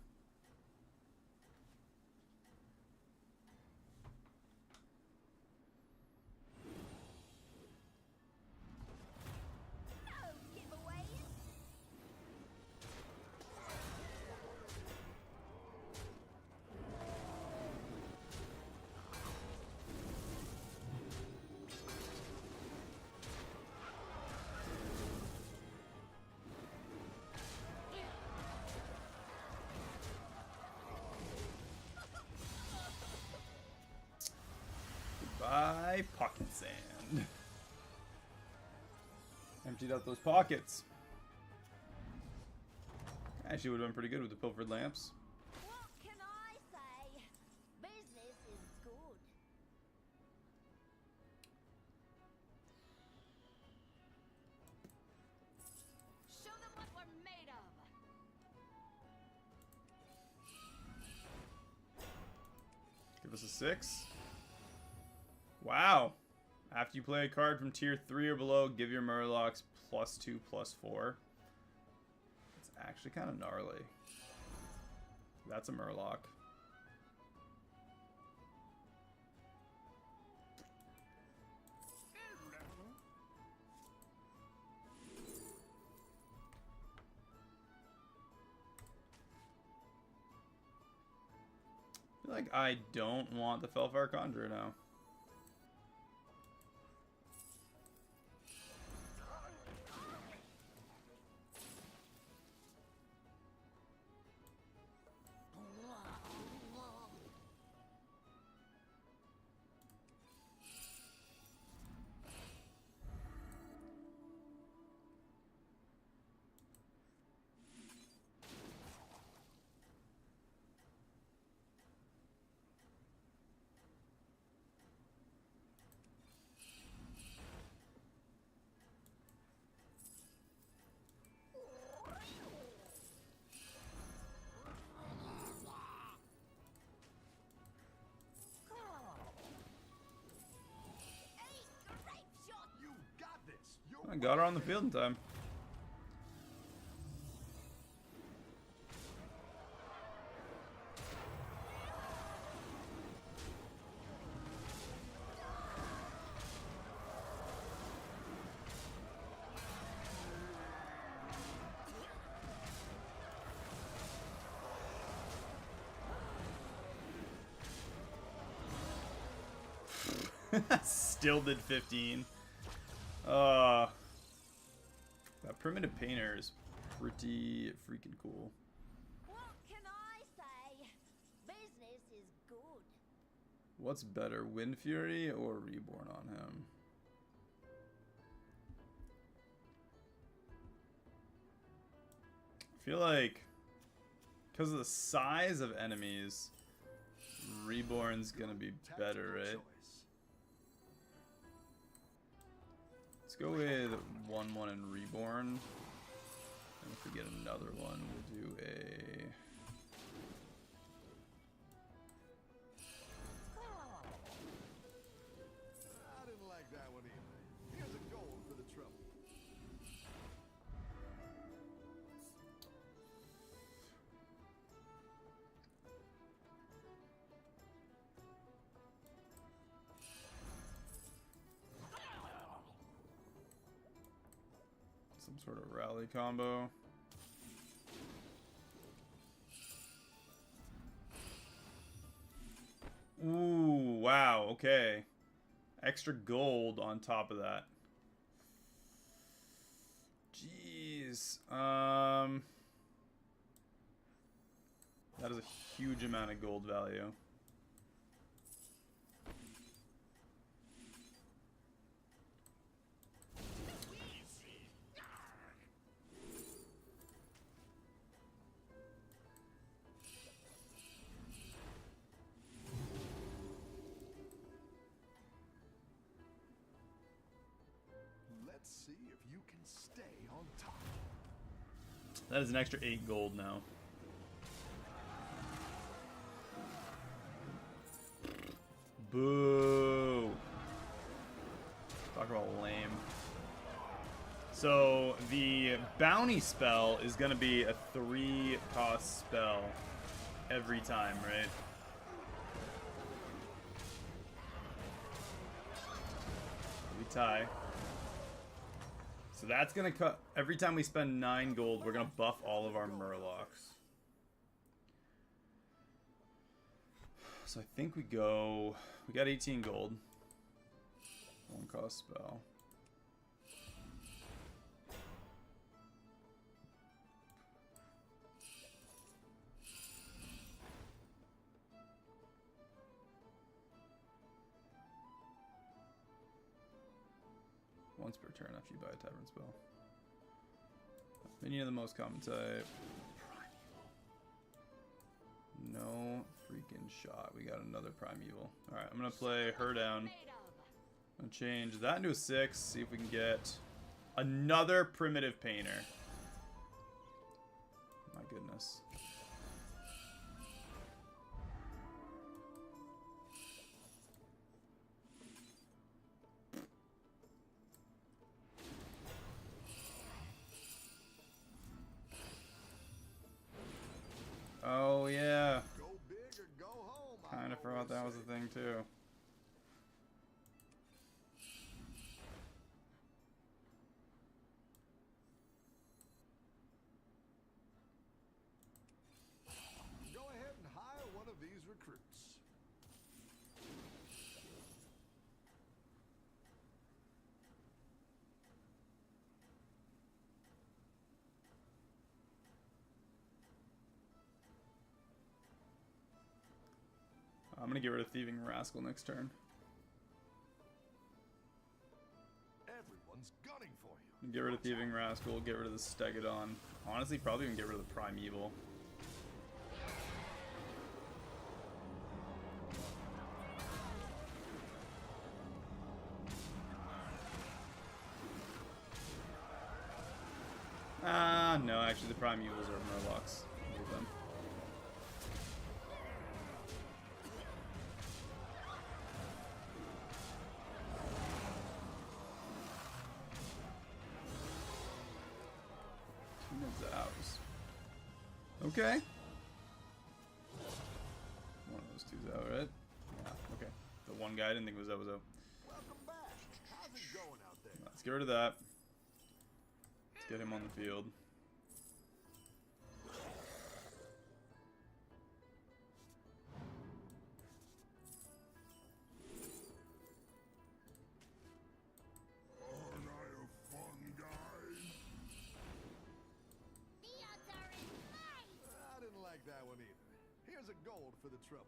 No giveaways. my pocket sand. Emptied out those pockets. Actually would have been pretty good with the pilfered lamps. What can I say? Business is good. Show them what we're made of. Give us a 6. Wow. After you play a card from tier 3 or below, give your Murlocs +2/+4. It's actually kind of gnarly. That's a Murloc. I feel like I don't want the Felfire Conjurer now. You got this. You're I got her on the field in time. Still did 15. That primitive painter is pretty freaking cool. What can I say? Business is good. What's better, Wind Fury or Reborn on him? I feel like because of the size of enemies, Reborn's gonna be better, right? Let's go with 1/1 and Reborn. And if we get another one, we'll do a... I didn't like that one either. Here's a gold for the trouble. some sort of rally combo. Ooh, wow, okay. Extra gold on top of that. Jeez. That is a huge amount of gold value. Let's see if you can stay on top. That is an extra 8 gold now. Boo. Talk about lame. So the bounty spell is going to be a 3-cost spell every time, right? We tie. So that's going to cut... Every time we spend 9 gold, we're going to buff all of our Murlocs. So I think we go... We got 18 gold. 1-cost spell. once per turn after you buy a tavern spell. Minion of the most common type. No freaking shot. We got another primeval. Alright, I'm gonna play her down. I'm gonna change that into a 6. See if we can get another primitive painter. My goodness. Oh yeah. Go big or go home. I Kind of forgot that was a thing too. Go ahead and hire one of these recruits. I'm gonna get rid of Thieving Rascal next turn. Everyone's gunning for you. Get rid of Thieving Rascal, get rid of the Stegodon. Honestly, probably even get rid of the Primeval. No, actually the Primevals are Murlocs. Leave them. Okay. One of those two's out, right? Yeah, okay. The one guy I didn't think was out was out. Welcome back. How's it going out there? Let's get rid of that. Let's get him on the field. Aren't I a fun guy? The odds are in my I didn't like that one either. Here's a gold for the trouble.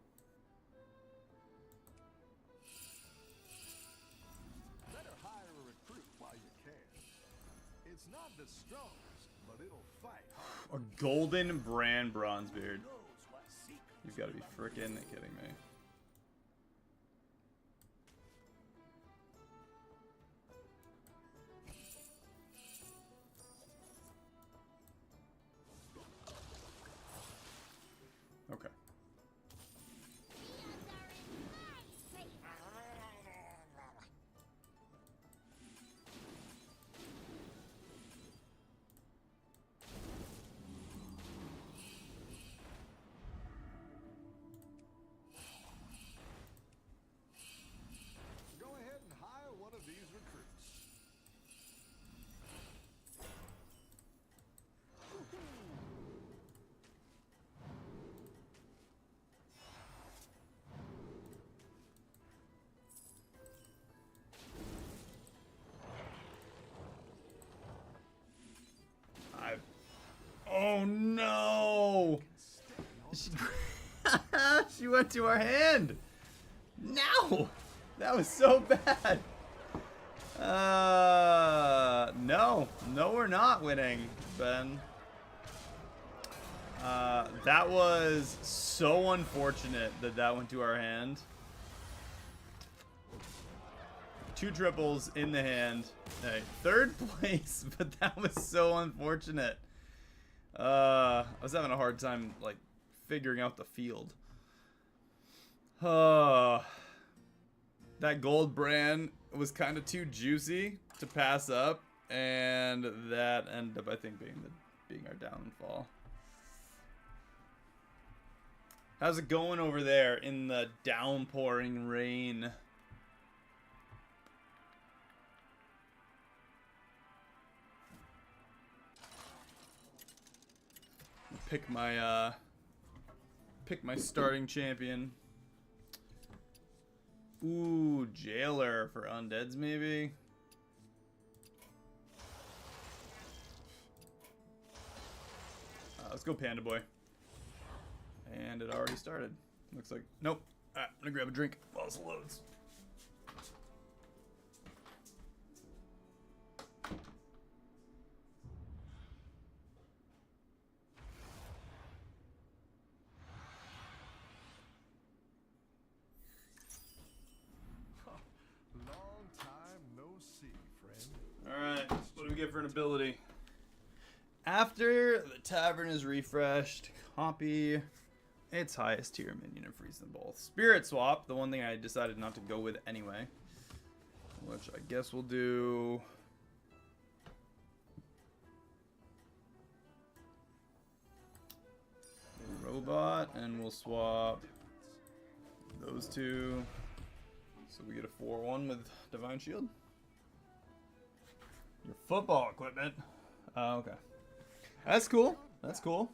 Better hire a recruit while you can. It's not the strongest, but it'll fight hard. A golden brand Bronzebeard. Knows what secrets You've got to be frickin' kidding me. Okay. Go ahead and hire one of these recruits. Oh no! She, she went to our hand! No! That was so bad! No. No, we're not winning, Ben. That was so unfortunate that that went to our hand. 2 triples in the hand. Hey, 3rd place, but that was so unfortunate. I was having a hard time, like, figuring out the field. That gold brand was kind of too juicy to pass up, and that ended up, I think, being our downfall. How's it going over there in the downpouring rain? Pick my starting champion. Ooh, Jailer for undeads maybe. Let's go Panda Boy. And it already started. Looks like nope. Alright, I'm gonna grab a drink while this loads. different ability. After the tavern is refreshed, copy its highest tier minion and freeze them both. Spirit swap, the one thing I decided not to go with anyway. Which I guess we'll do... a robot, and we'll swap those two. So we get a 4-1 with Divine Shield. Your football equipment. Okay. That's cool. That's cool.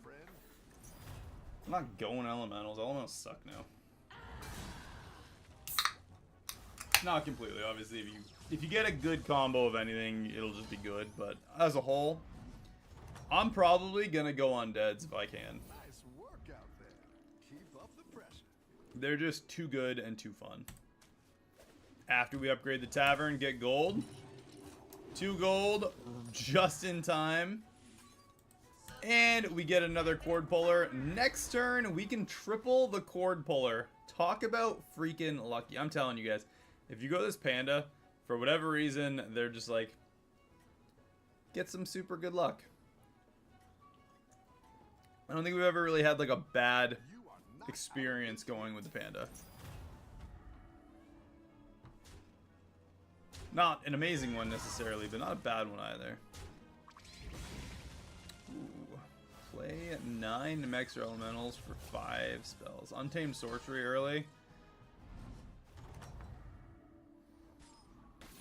I'm not going elementals. Elementals suck now. Not completely, obviously. If you get a good combo of anything, it'll just be good. But as a whole, I'm probably gonna go undeads if I can. Nice work out there. Keep up the pressure. They're just too good and too fun. After we upgrade the tavern, get gold. 2 gold, just in time. And we get another cord puller. Next turn, we can triple the cord puller. Talk about freaking lucky. I'm telling you guys, if you go this panda, for whatever reason, they're just like, get some super good luck. I don't think we've ever really had like a bad experience going with the panda. Not an amazing one necessarily, but not a bad one either. Ooh. Play 9 Mexer Elementals for 5 spells. Untamed Sorcery early.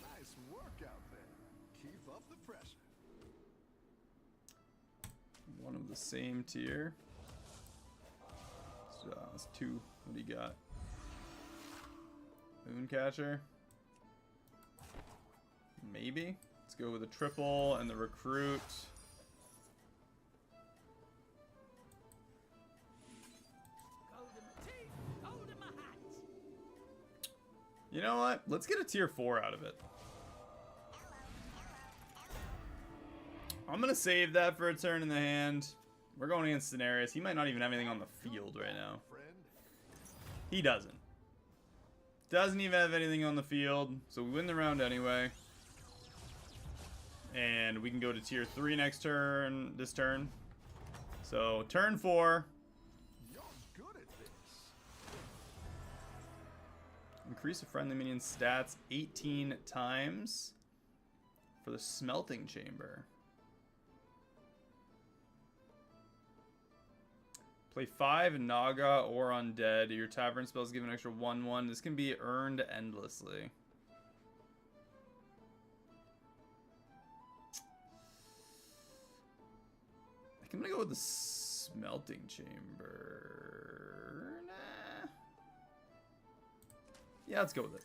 Nice work out there. Keep up the pressure. One of the same tier. So that's 2. What do you got? Mooncatcher. Maybe. Let's go with a triple and the recruit. You know what? Let's get a tier 4 out of it. I'm gonna save that for a turn in the hand. We're going against Daenerys. He might not even have anything on the field right now. He doesn't. Doesn't even have anything on the field, so we win the round anyway. And we can go to tier 3 next turn, this turn. So, turn 4. You're good at this. Increase a friendly minion's stats 18 times for the smelting chamber. Play 5 Naga or Undead. Your tavern spells give an extra 1/1. This can be earned endlessly. I'm gonna go with the smelting chamber. Nah. Yeah, let's go with it.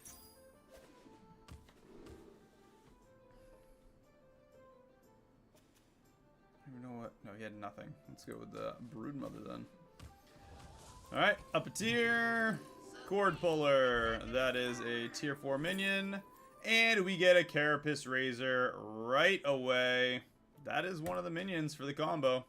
I don't know what. No, he had nothing. Let's go with the Broodmother then. Alright, up a tier. Cord puller. That is a tier 4 minion. And we get a Carapace Razor right away. That is one of the minions for the combo.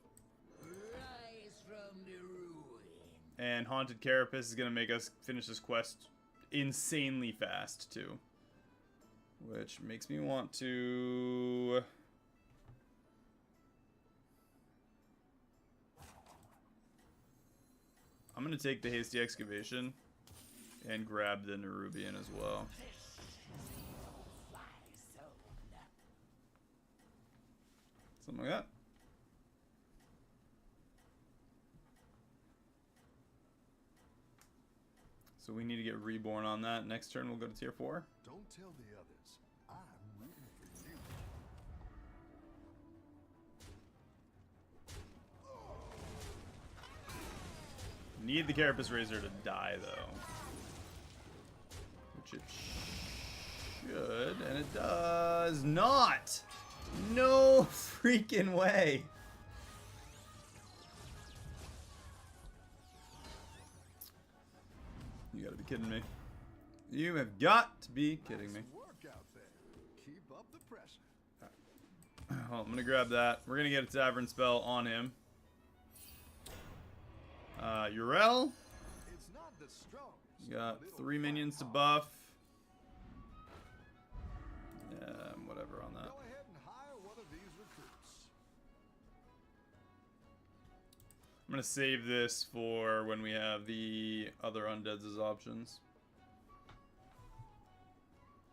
And Haunted Carapace is going to make us finish this quest insanely fast, too. Which makes me want to... I'm going to take the Hasty Excavation and grab the Nerubian as well. Something like that. So we need to get Reborn on that. Next turn we'll go to tier 4. Don't tell the others. I'm rooting for you. Need the Carapace Razor to die though. Which it should, and it does not! No freaking way! You gotta be kidding me. You have got to be kidding me. Work out there. Keep up the pressure. Well, I'm gonna grab that. We're gonna get a Tavern spell on him. Urel. It's not the strongest, You got but it'll 3 fight minions to hard. buff. Yeah, whatever on that. Go ahead and hire one of these I'm gonna save this for when we have the other undeads as options.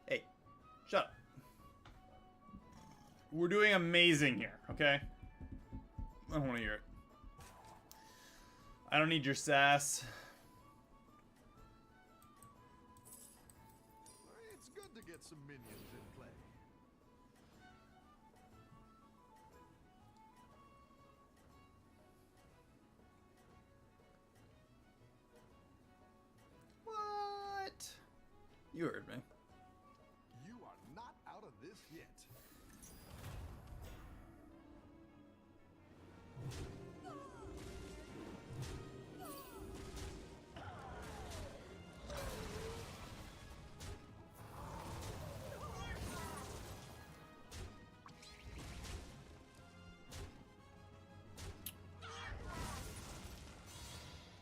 Hey, shut up. We're doing amazing here, okay? I don't want to hear it. I don't need your sass. It's good to get some minions in play. What? You heard me. You are not out of this yet.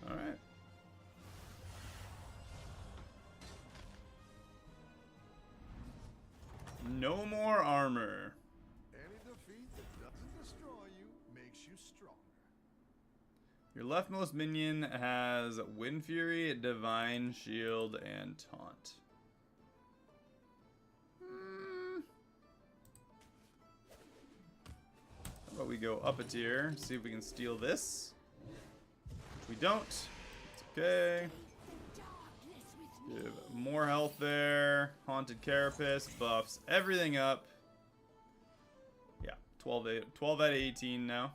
All right. No more armor. Any defeat that doesn't destroy you makes you stronger. Your leftmost minion has Wind Fury, Divine Shield, and Taunt. How about we go up a tier, see if we can steal this? Which we don't. It's okay. Give more health there. Haunted Carapace buffs everything up. Yeah, 12 out of 18 now.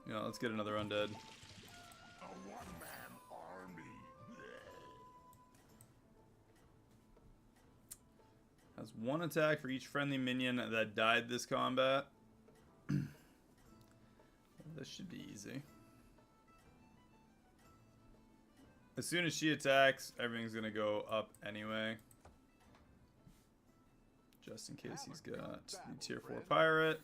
Yeah, let's get another undead. A one-man army. Has one attack for each friendly minion that died this combat. This should be easy. As soon as she attacks, everything's gonna go up anyway. Just in case he's got the tier 4 pirate.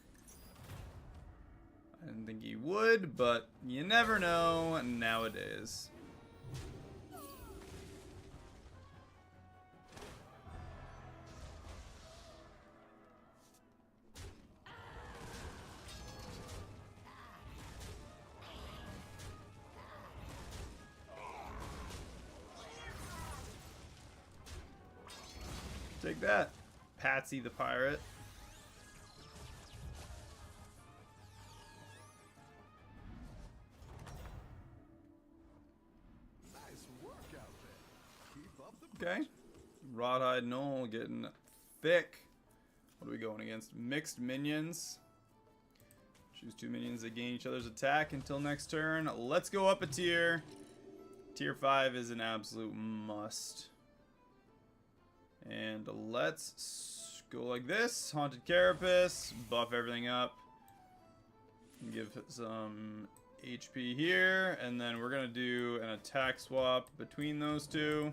I didn't think he would, but you never know nowadays. Take that, Patsy the pirate. Nice work out there. Keep up the Okay. Rawhide Knoll getting thick. What are we going against? Mixed minions. Choose 2 minions that gain each other's attack until next turn. Let's go up a tier. Tier 5 is an absolute must. And let's go like this. Haunted Carapace. Buff everything up. Give some HP here. And then we're going to do an attack swap between those two.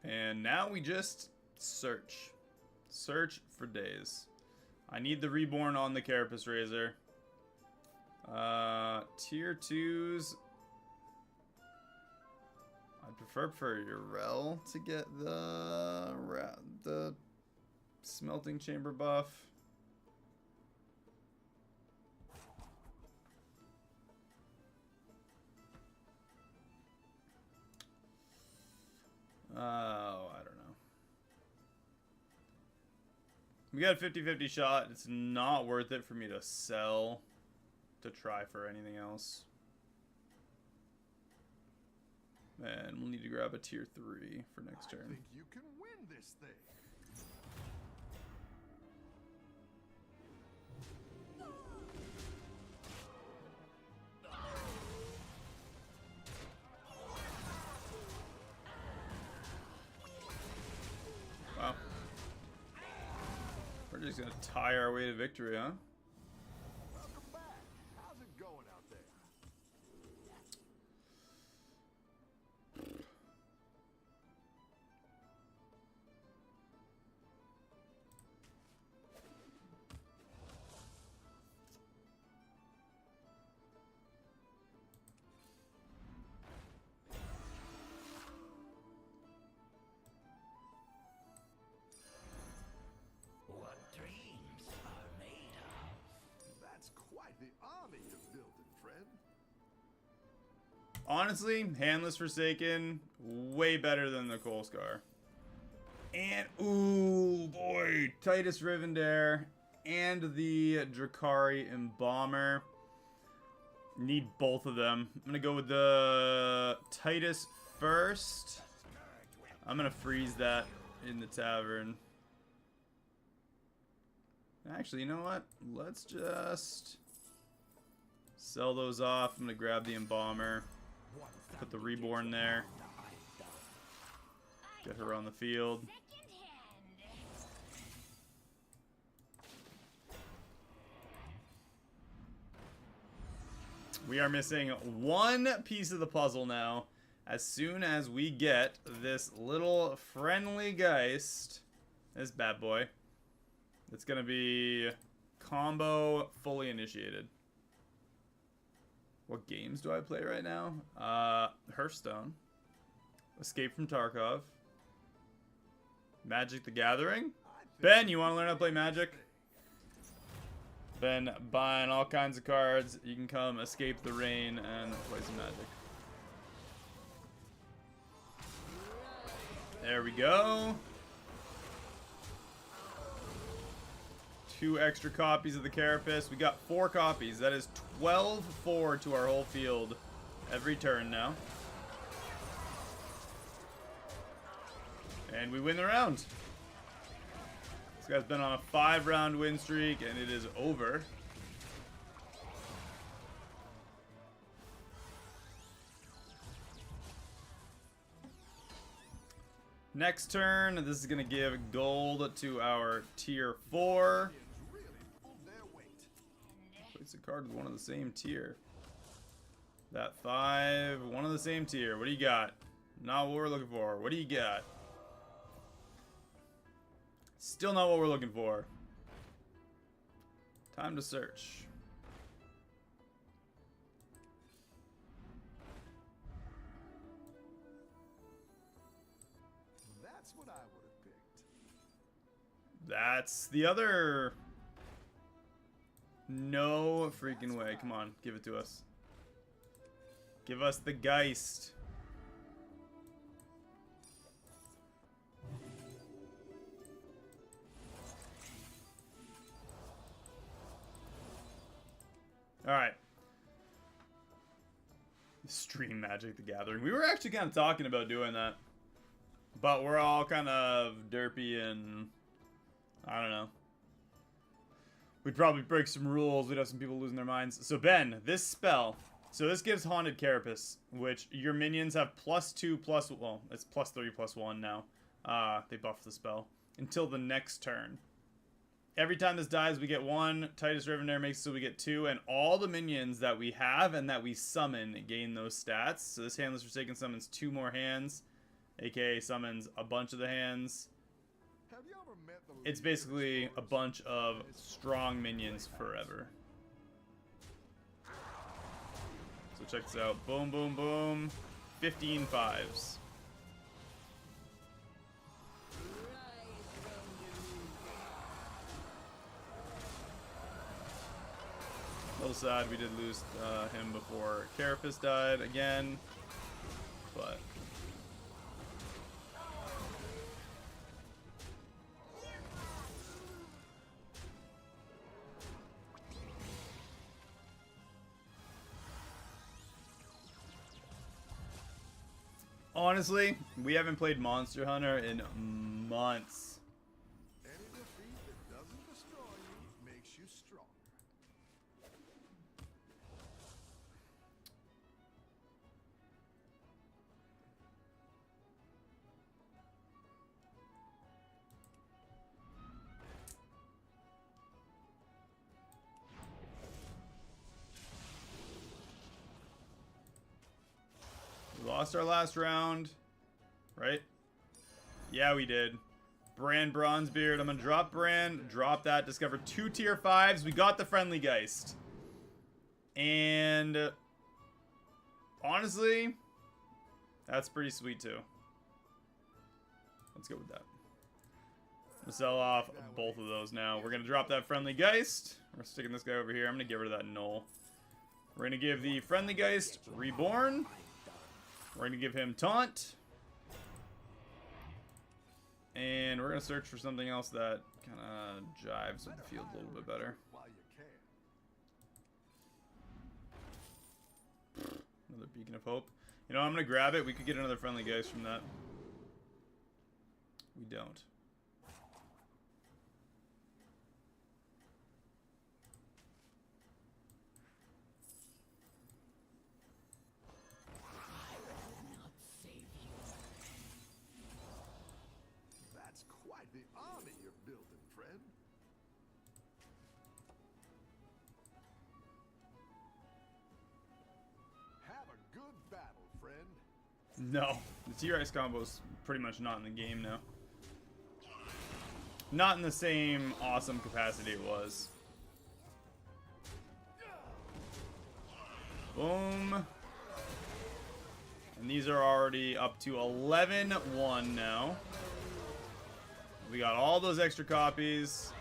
And now we just search. Search for days. I need the Reborn on the Carapace Razor. Tier 2s. I'd prefer for Urel to get the Smelting Chamber buff. Oh, I don't know. We got a 50-50 shot. It's not worth it for me to sell to try for anything else. And we'll need to grab a tier 3 for next turn. I think you can win this thing. Wow. We're just gonna tie our way to victory, huh? Welcome back. How's it going out there? honestly, Handless Forsaken, way better than the Coal Scar. And, ooh, boy, Titus Rivendare and the Drakari Embaumer. Need both of them. I'm gonna go with the Titus first. I'm gonna freeze that in the tavern. Actually, you know what? Let's just sell those off. I'm gonna grab the Embaumer. Put the Reborn there. Get her on the field. We are missing one piece of the puzzle now. As soon as we get this little friendly Geist, this bad boy, it's gonna be combo fully initiated. What games do I play right now? Hearthstone, Escape from Tarkov, Magic the Gathering. Ben, you want to learn how to play Magic? Been buying all kinds of cards. You can come escape the rain and play some Magic. There we go. 2 extra copies of the Carapace. We got 4 copies. That is 12-4 to our whole field every turn now. And we win the round. This guy's been on a 5-round win streak, and it is over. Next turn, this is going to give gold to our tier 4. Place a card with one of the same tier. That 5, one of the same tier. What do you got? Not what we're looking for. What do you got? Still not what we're looking for. Time to search. That's what I would have picked. That's the other... No freaking way. Come on, give it to us. Give us the Geist. Alright. Stream Magic the Gathering. We were actually kind of talking about doing that. But we're all kind of derpy and... I don't know. We'd probably break some rules. We'd have some people losing their minds. So Ben, this spell. So this gives Haunted Carapace, which your minions have +2 plus... Well, it's +3 +1 now. They buffed the spell. Until the next turn. Every time this dies, we get 1. Titus Rivendare makes it so we get 2. And all the minions that we have and that we summon gain those stats. So this Handless Forsaken summons 2 more hands. AKA summons a bunch of the hands. Have you ever met the It's basically a bunch of strong minions forever. So check this out. Boom, boom, boom. 15 5s. A little sad we did lose him before Carapace died again, but honestly, we haven't played Monster Hunter in months. Any defeat that doesn't destroy you makes you stronger. We lost our last round, right? Yeah, we did. Bran Bronzebeard. I'm gonna drop Bran, drop that, discover 2 tier 5s. We got the Friendly Geist. And honestly, that's pretty sweet too. Let's go with that. I'm gonna sell off both of those now. We're gonna drop that Friendly Geist. We're sticking this guy over here. I'm gonna get rid of that Null. We're gonna give the Friendly Geist Reborn. We're going to give him taunt. And we're going to search for something else that kind of jives with the field a little bit better. While you can. Another Beacon of Hope. You know, I'm going to grab it. We could get another friendly geist from that. We don't. That's quite the army you're building, friend. Have a good battle, friend. No. The T-Rex combo's pretty much not in the game now. Not in the same awesome capacity it was. Boom. And these are already up to 11-1 now. We got all those extra copies.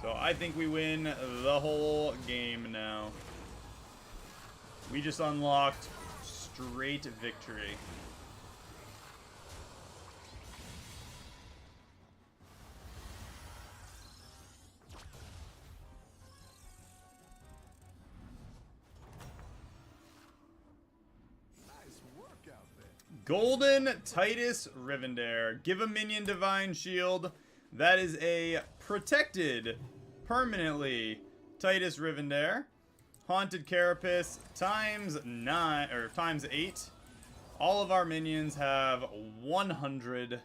So I think we win the whole game now. We just unlocked straight victory. Nice work out there. Golden Titus Rivendare. Give a minion Divine Shield. That is a protected permanently Titus Rivendare. Haunted Carapace times 9 or times 8. All of our minions have 100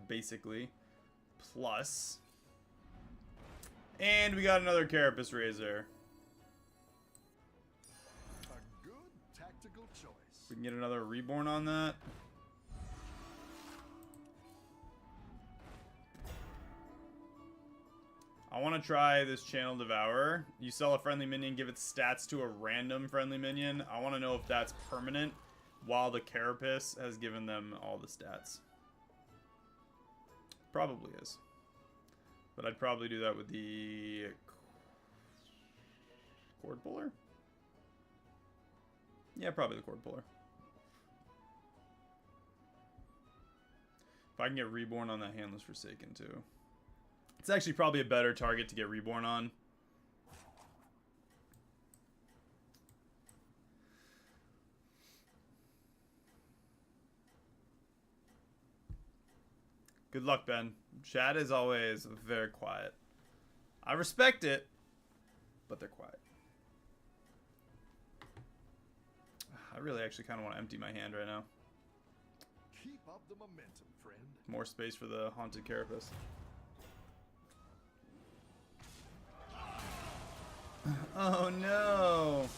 basically plus. And we got another Carapace Razor. A good tactical choice. We can get another Reborn on that. I want to try this Channel Devourer. You sell a friendly minion, give its stats to a random friendly minion. I want to know if that's permanent, while the Carapace has given them all the stats. Probably is. But I'd probably do that with the Cord Puller? Yeah, probably the Cord Puller. If I can get Reborn on that Handless Forsaken too. It's actually probably a better target to get Reborn on. Good luck, Ben. Chat is always very quiet. I respect it, but they're quiet. I really actually kind of want to empty my hand right now. Keep up the momentum, friend. More space for the Haunted Carapace. Oh no!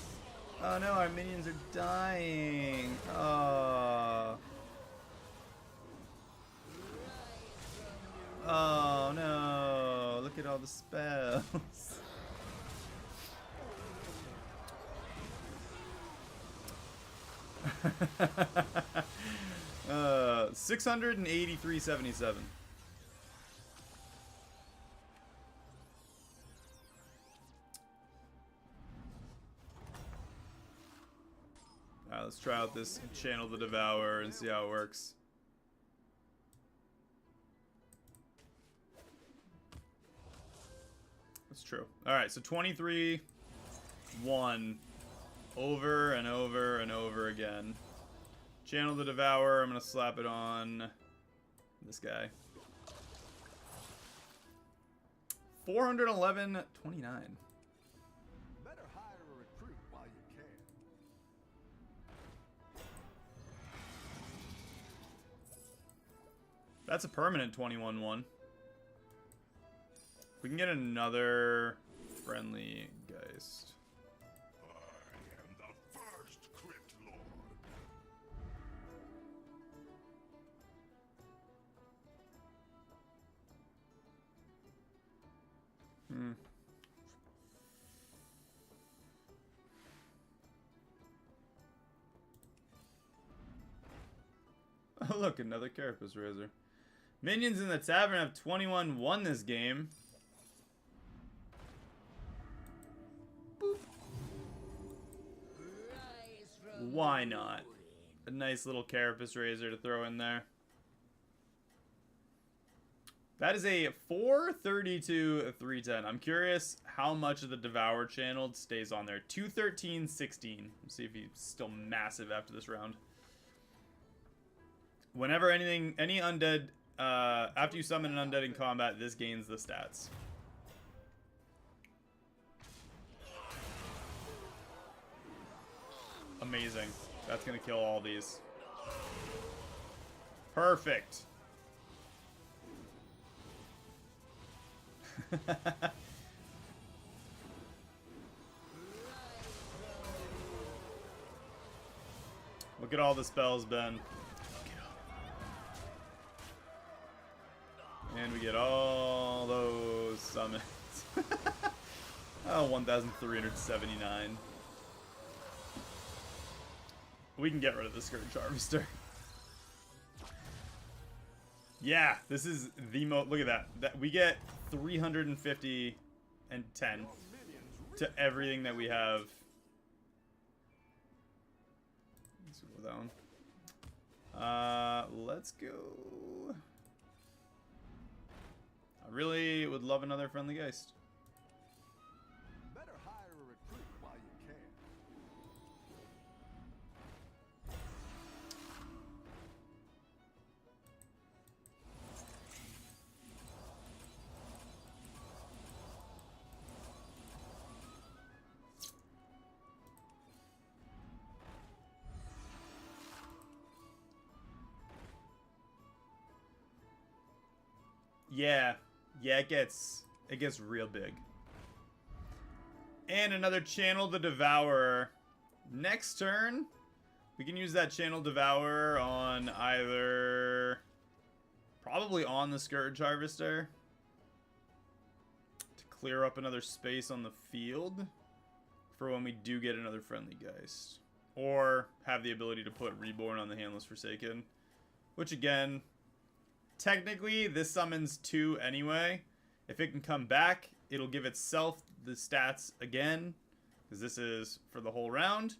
Oh no, our minions are dying! Oh. Oh no! Look at all the spells. 683.77. Alright, let's try out this Channel the Devourer and see how it works. That's true. Alright, so 23-1 over and over and over again. Channel the Devourer, I'm going to slap it on this guy. 411.29. Better hire a recruit while you can. That's a permanent 21-1. We can get another friendly Geist. I am the first Crypt Lord. Oh, look, another Carapace Razor. Minions in the Tavern have 21-1 this game. Boop. Why not? A nice little Carapace Razor to throw in there. That is a 432 310. I'm curious how much of the Devour channeled stays on there. 213 16. Let's see if he's still massive after this round. Whenever any undead, after you summon an undead in combat, this gains the stats. Amazing. That's gonna kill all these. Perfect. Look at all the spells, Ben. And we get all those summons. Oh, 1,379. We can get rid of the Scourge Harvester. Yeah, this is the most. Look at that. We get 350 and 10 to everything that we have. Let's go with that one. Let's go. I really would love another Friendly Geist. Better hire a recruit while you can. Yeah, it gets real big. And another Channel the Devourer. Next turn, we can use that Channel Devourer on either, probably on the Scourge Harvester, to clear up another space on the field for when we do get another Friendly Geist. Or have the ability to put Reborn on the Handless Forsaken, which again, technically, this summons 2 anyway. If it can come back, it'll give itself the stats again, because this is for the whole round.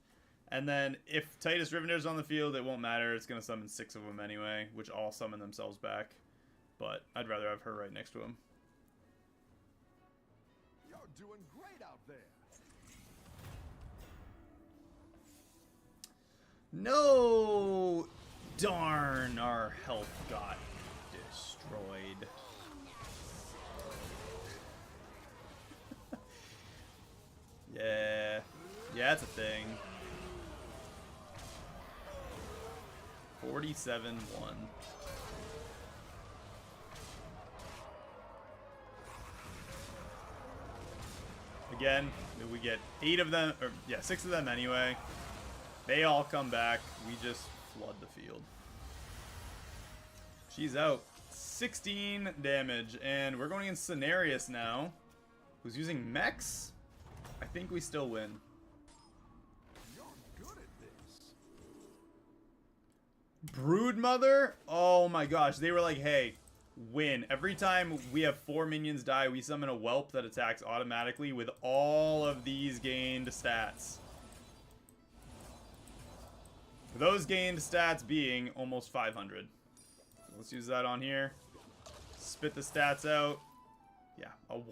And then if Titus Rivener's on the field, it won't matter. It's going to summon 6 of them anyway, which all summon themselves back. But I'd rather have her right next to him. You're doing great out there. No! Darn, our health got destroyed. Yeah, that's a thing. 47-1. Again, we get 8 of them, or yeah, 6 of them anyway. They all come back. We just flood the field. She's out. 16 damage, and we're going against Cenarius now, who's using mechs. I think we still win. You're good at this. Broodmother? Oh my gosh, they were like, hey, win. Every time we have 4 minions die, we summon a whelp that attacks automatically with all of these gained stats. Those gained stats being almost 500. So let's use that on here. Spit the stats out. Yeah. Oh.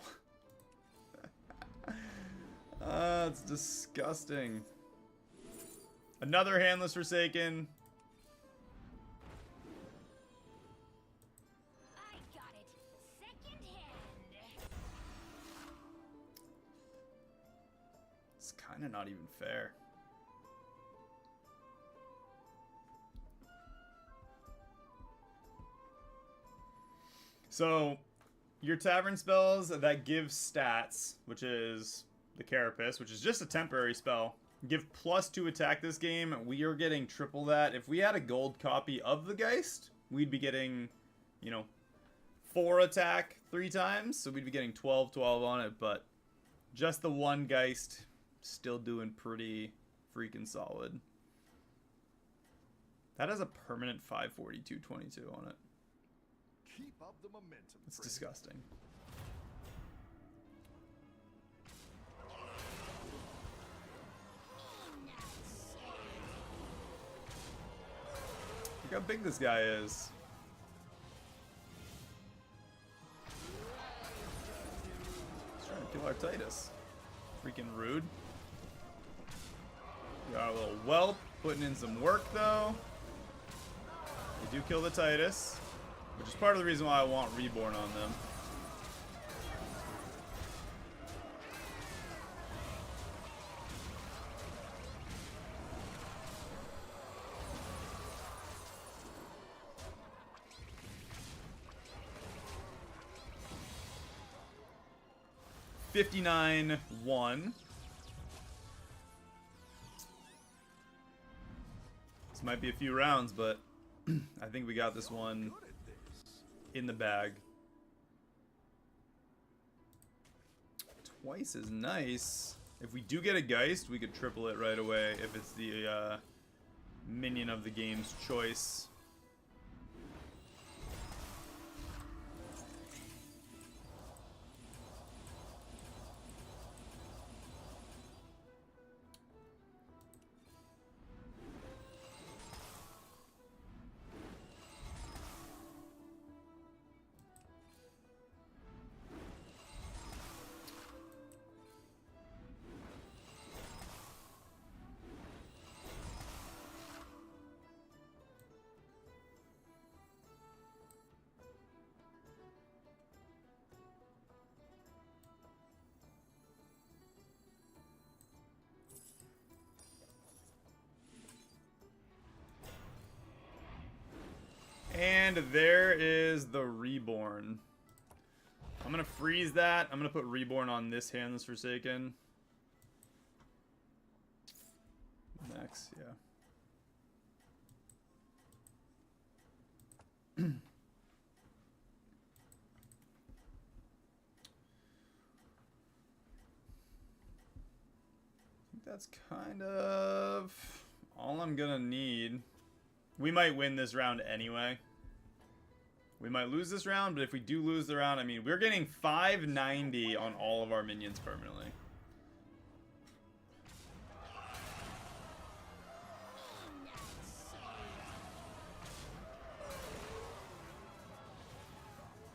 It's disgusting. Another Handless Forsaken. I got it. Second hand. It's kind of not even fair. So, your tavern spells that give stats, which is the Carapace, which is just a temporary spell, give +2 attack this game. We are getting triple that. If we had a gold copy of the Geist, we'd be getting, 4 attack 3 times, so we'd be getting 12 on it, but just the one Geist, still doing pretty freaking solid. That has a permanent 542-22 on it. Keep up the momentum. It's friend. disgusting. Look how big this guy is. He's trying to kill our Titus. Freaking rude. Got a little whelp, putting in some work though. They do kill the Titus, which is part of the reason why I want Reborn on them. $59-1. This might be a few rounds, but I think we got this one in the bag. Twice is nice. If we do get a Geist, we could triple it right away if it's the minion of the game's choice. And there is the Reborn. I'm going to freeze that. I'm going to put Reborn on this Handless Forsaken. Next, yeah. That's kind of all I'm going to need. We might win this round anyway. We might lose this round, but if we do lose the round, I mean, we're getting 590 on all of our minions permanently.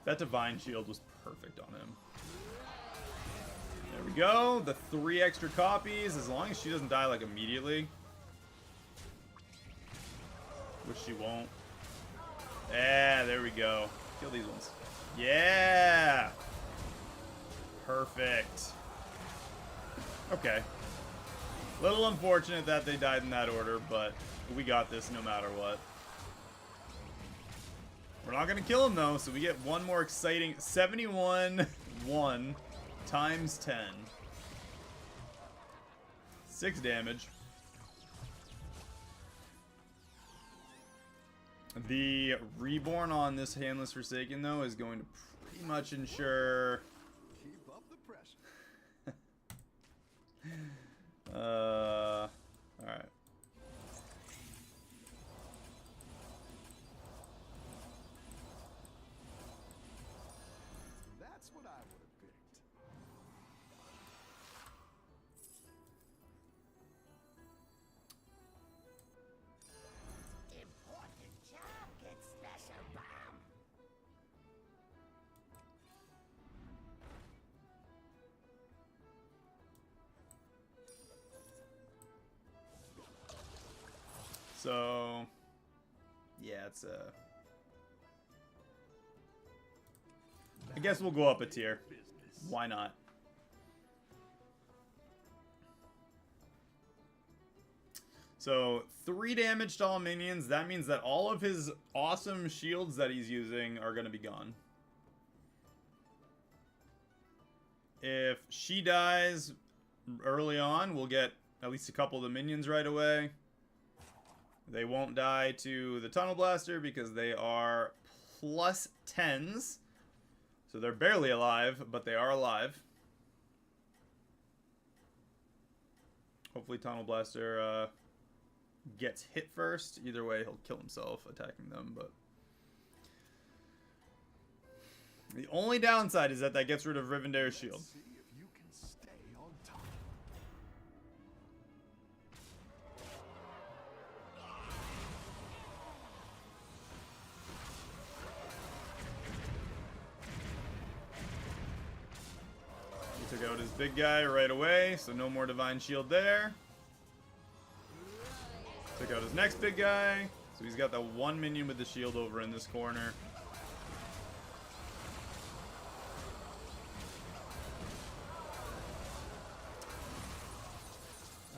That Divine Shield was perfect on him. There we go. The 3 extra copies, as long as she doesn't die, like, immediately. Which she won't. Yeah, there we go. Kill these ones. Yeah! Perfect. Okay. Little unfortunate that they died in that order, but we got this no matter what. We're not going to kill him, though, so we get one more exciting 71-1 times 10. 6 damage. The Reborn on this Handless Forsaken, though, is going to pretty much ensure... Keep up the pressure. Alright. That's what I would have picked. Important job gets special bomb. So, yeah, it's I guess we'll go up a tier. Why not? So, 3 damage to all minions. That means that all of his awesome shields that he's using are going to be gone. If she dies early on, we'll get at least a couple of the minions right away. They won't die to the Tunnel Blaster because they are plus 10s. So they're barely alive, but they are alive. Hopefully Tunnel Blaster gets hit first. Either way, he'll kill himself attacking them. But the only downside is that gets rid of Rivendare's shield. See if you can stay on top. Took out his big guy right away, so no more Divine Shield there. Took out his next big guy, so he's got that one minion with the shield over in this corner.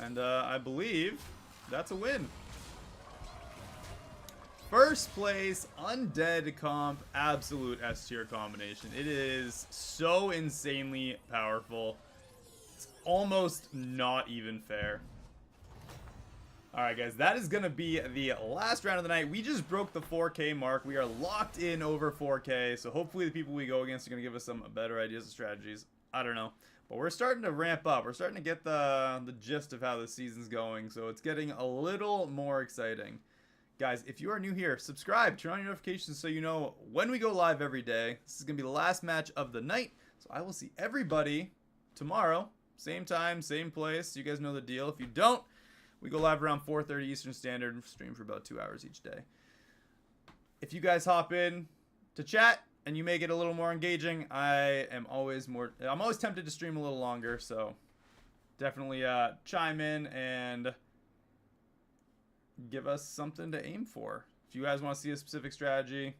And I believe that's a win. First place, Undead comp, absolute S tier combination. It is so insanely powerful. It's almost not even fair. Alright guys, that is going to be the last round of the night. We just broke the 4K mark. We are locked in over 4K. So hopefully the people we go against are going to give us some better ideas and strategies. I don't know. But we're starting to ramp up. We're starting to get the gist of how the season's going. So it's getting a little more exciting. Guys, if you are new here, subscribe, turn on your notifications so you know when we go live every day. This is going to be the last match of the night. So I will see everybody tomorrow. Same time, same place. You guys know the deal. If you don't, we go live around 4:30 Eastern Standard, stream for about 2 hours each day. If you guys hop in to chat and you make it a little more engaging, I'm always tempted to stream a little longer, so definitely chime in and give us something to aim for. If you guys want to see a specific strategy,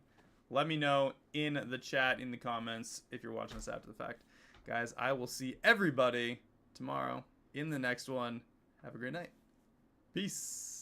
let me know in the chat, in the comments, if you're watching this after the fact. Guys, I will see everybody tomorrow in the next one. Have a great night. Peace.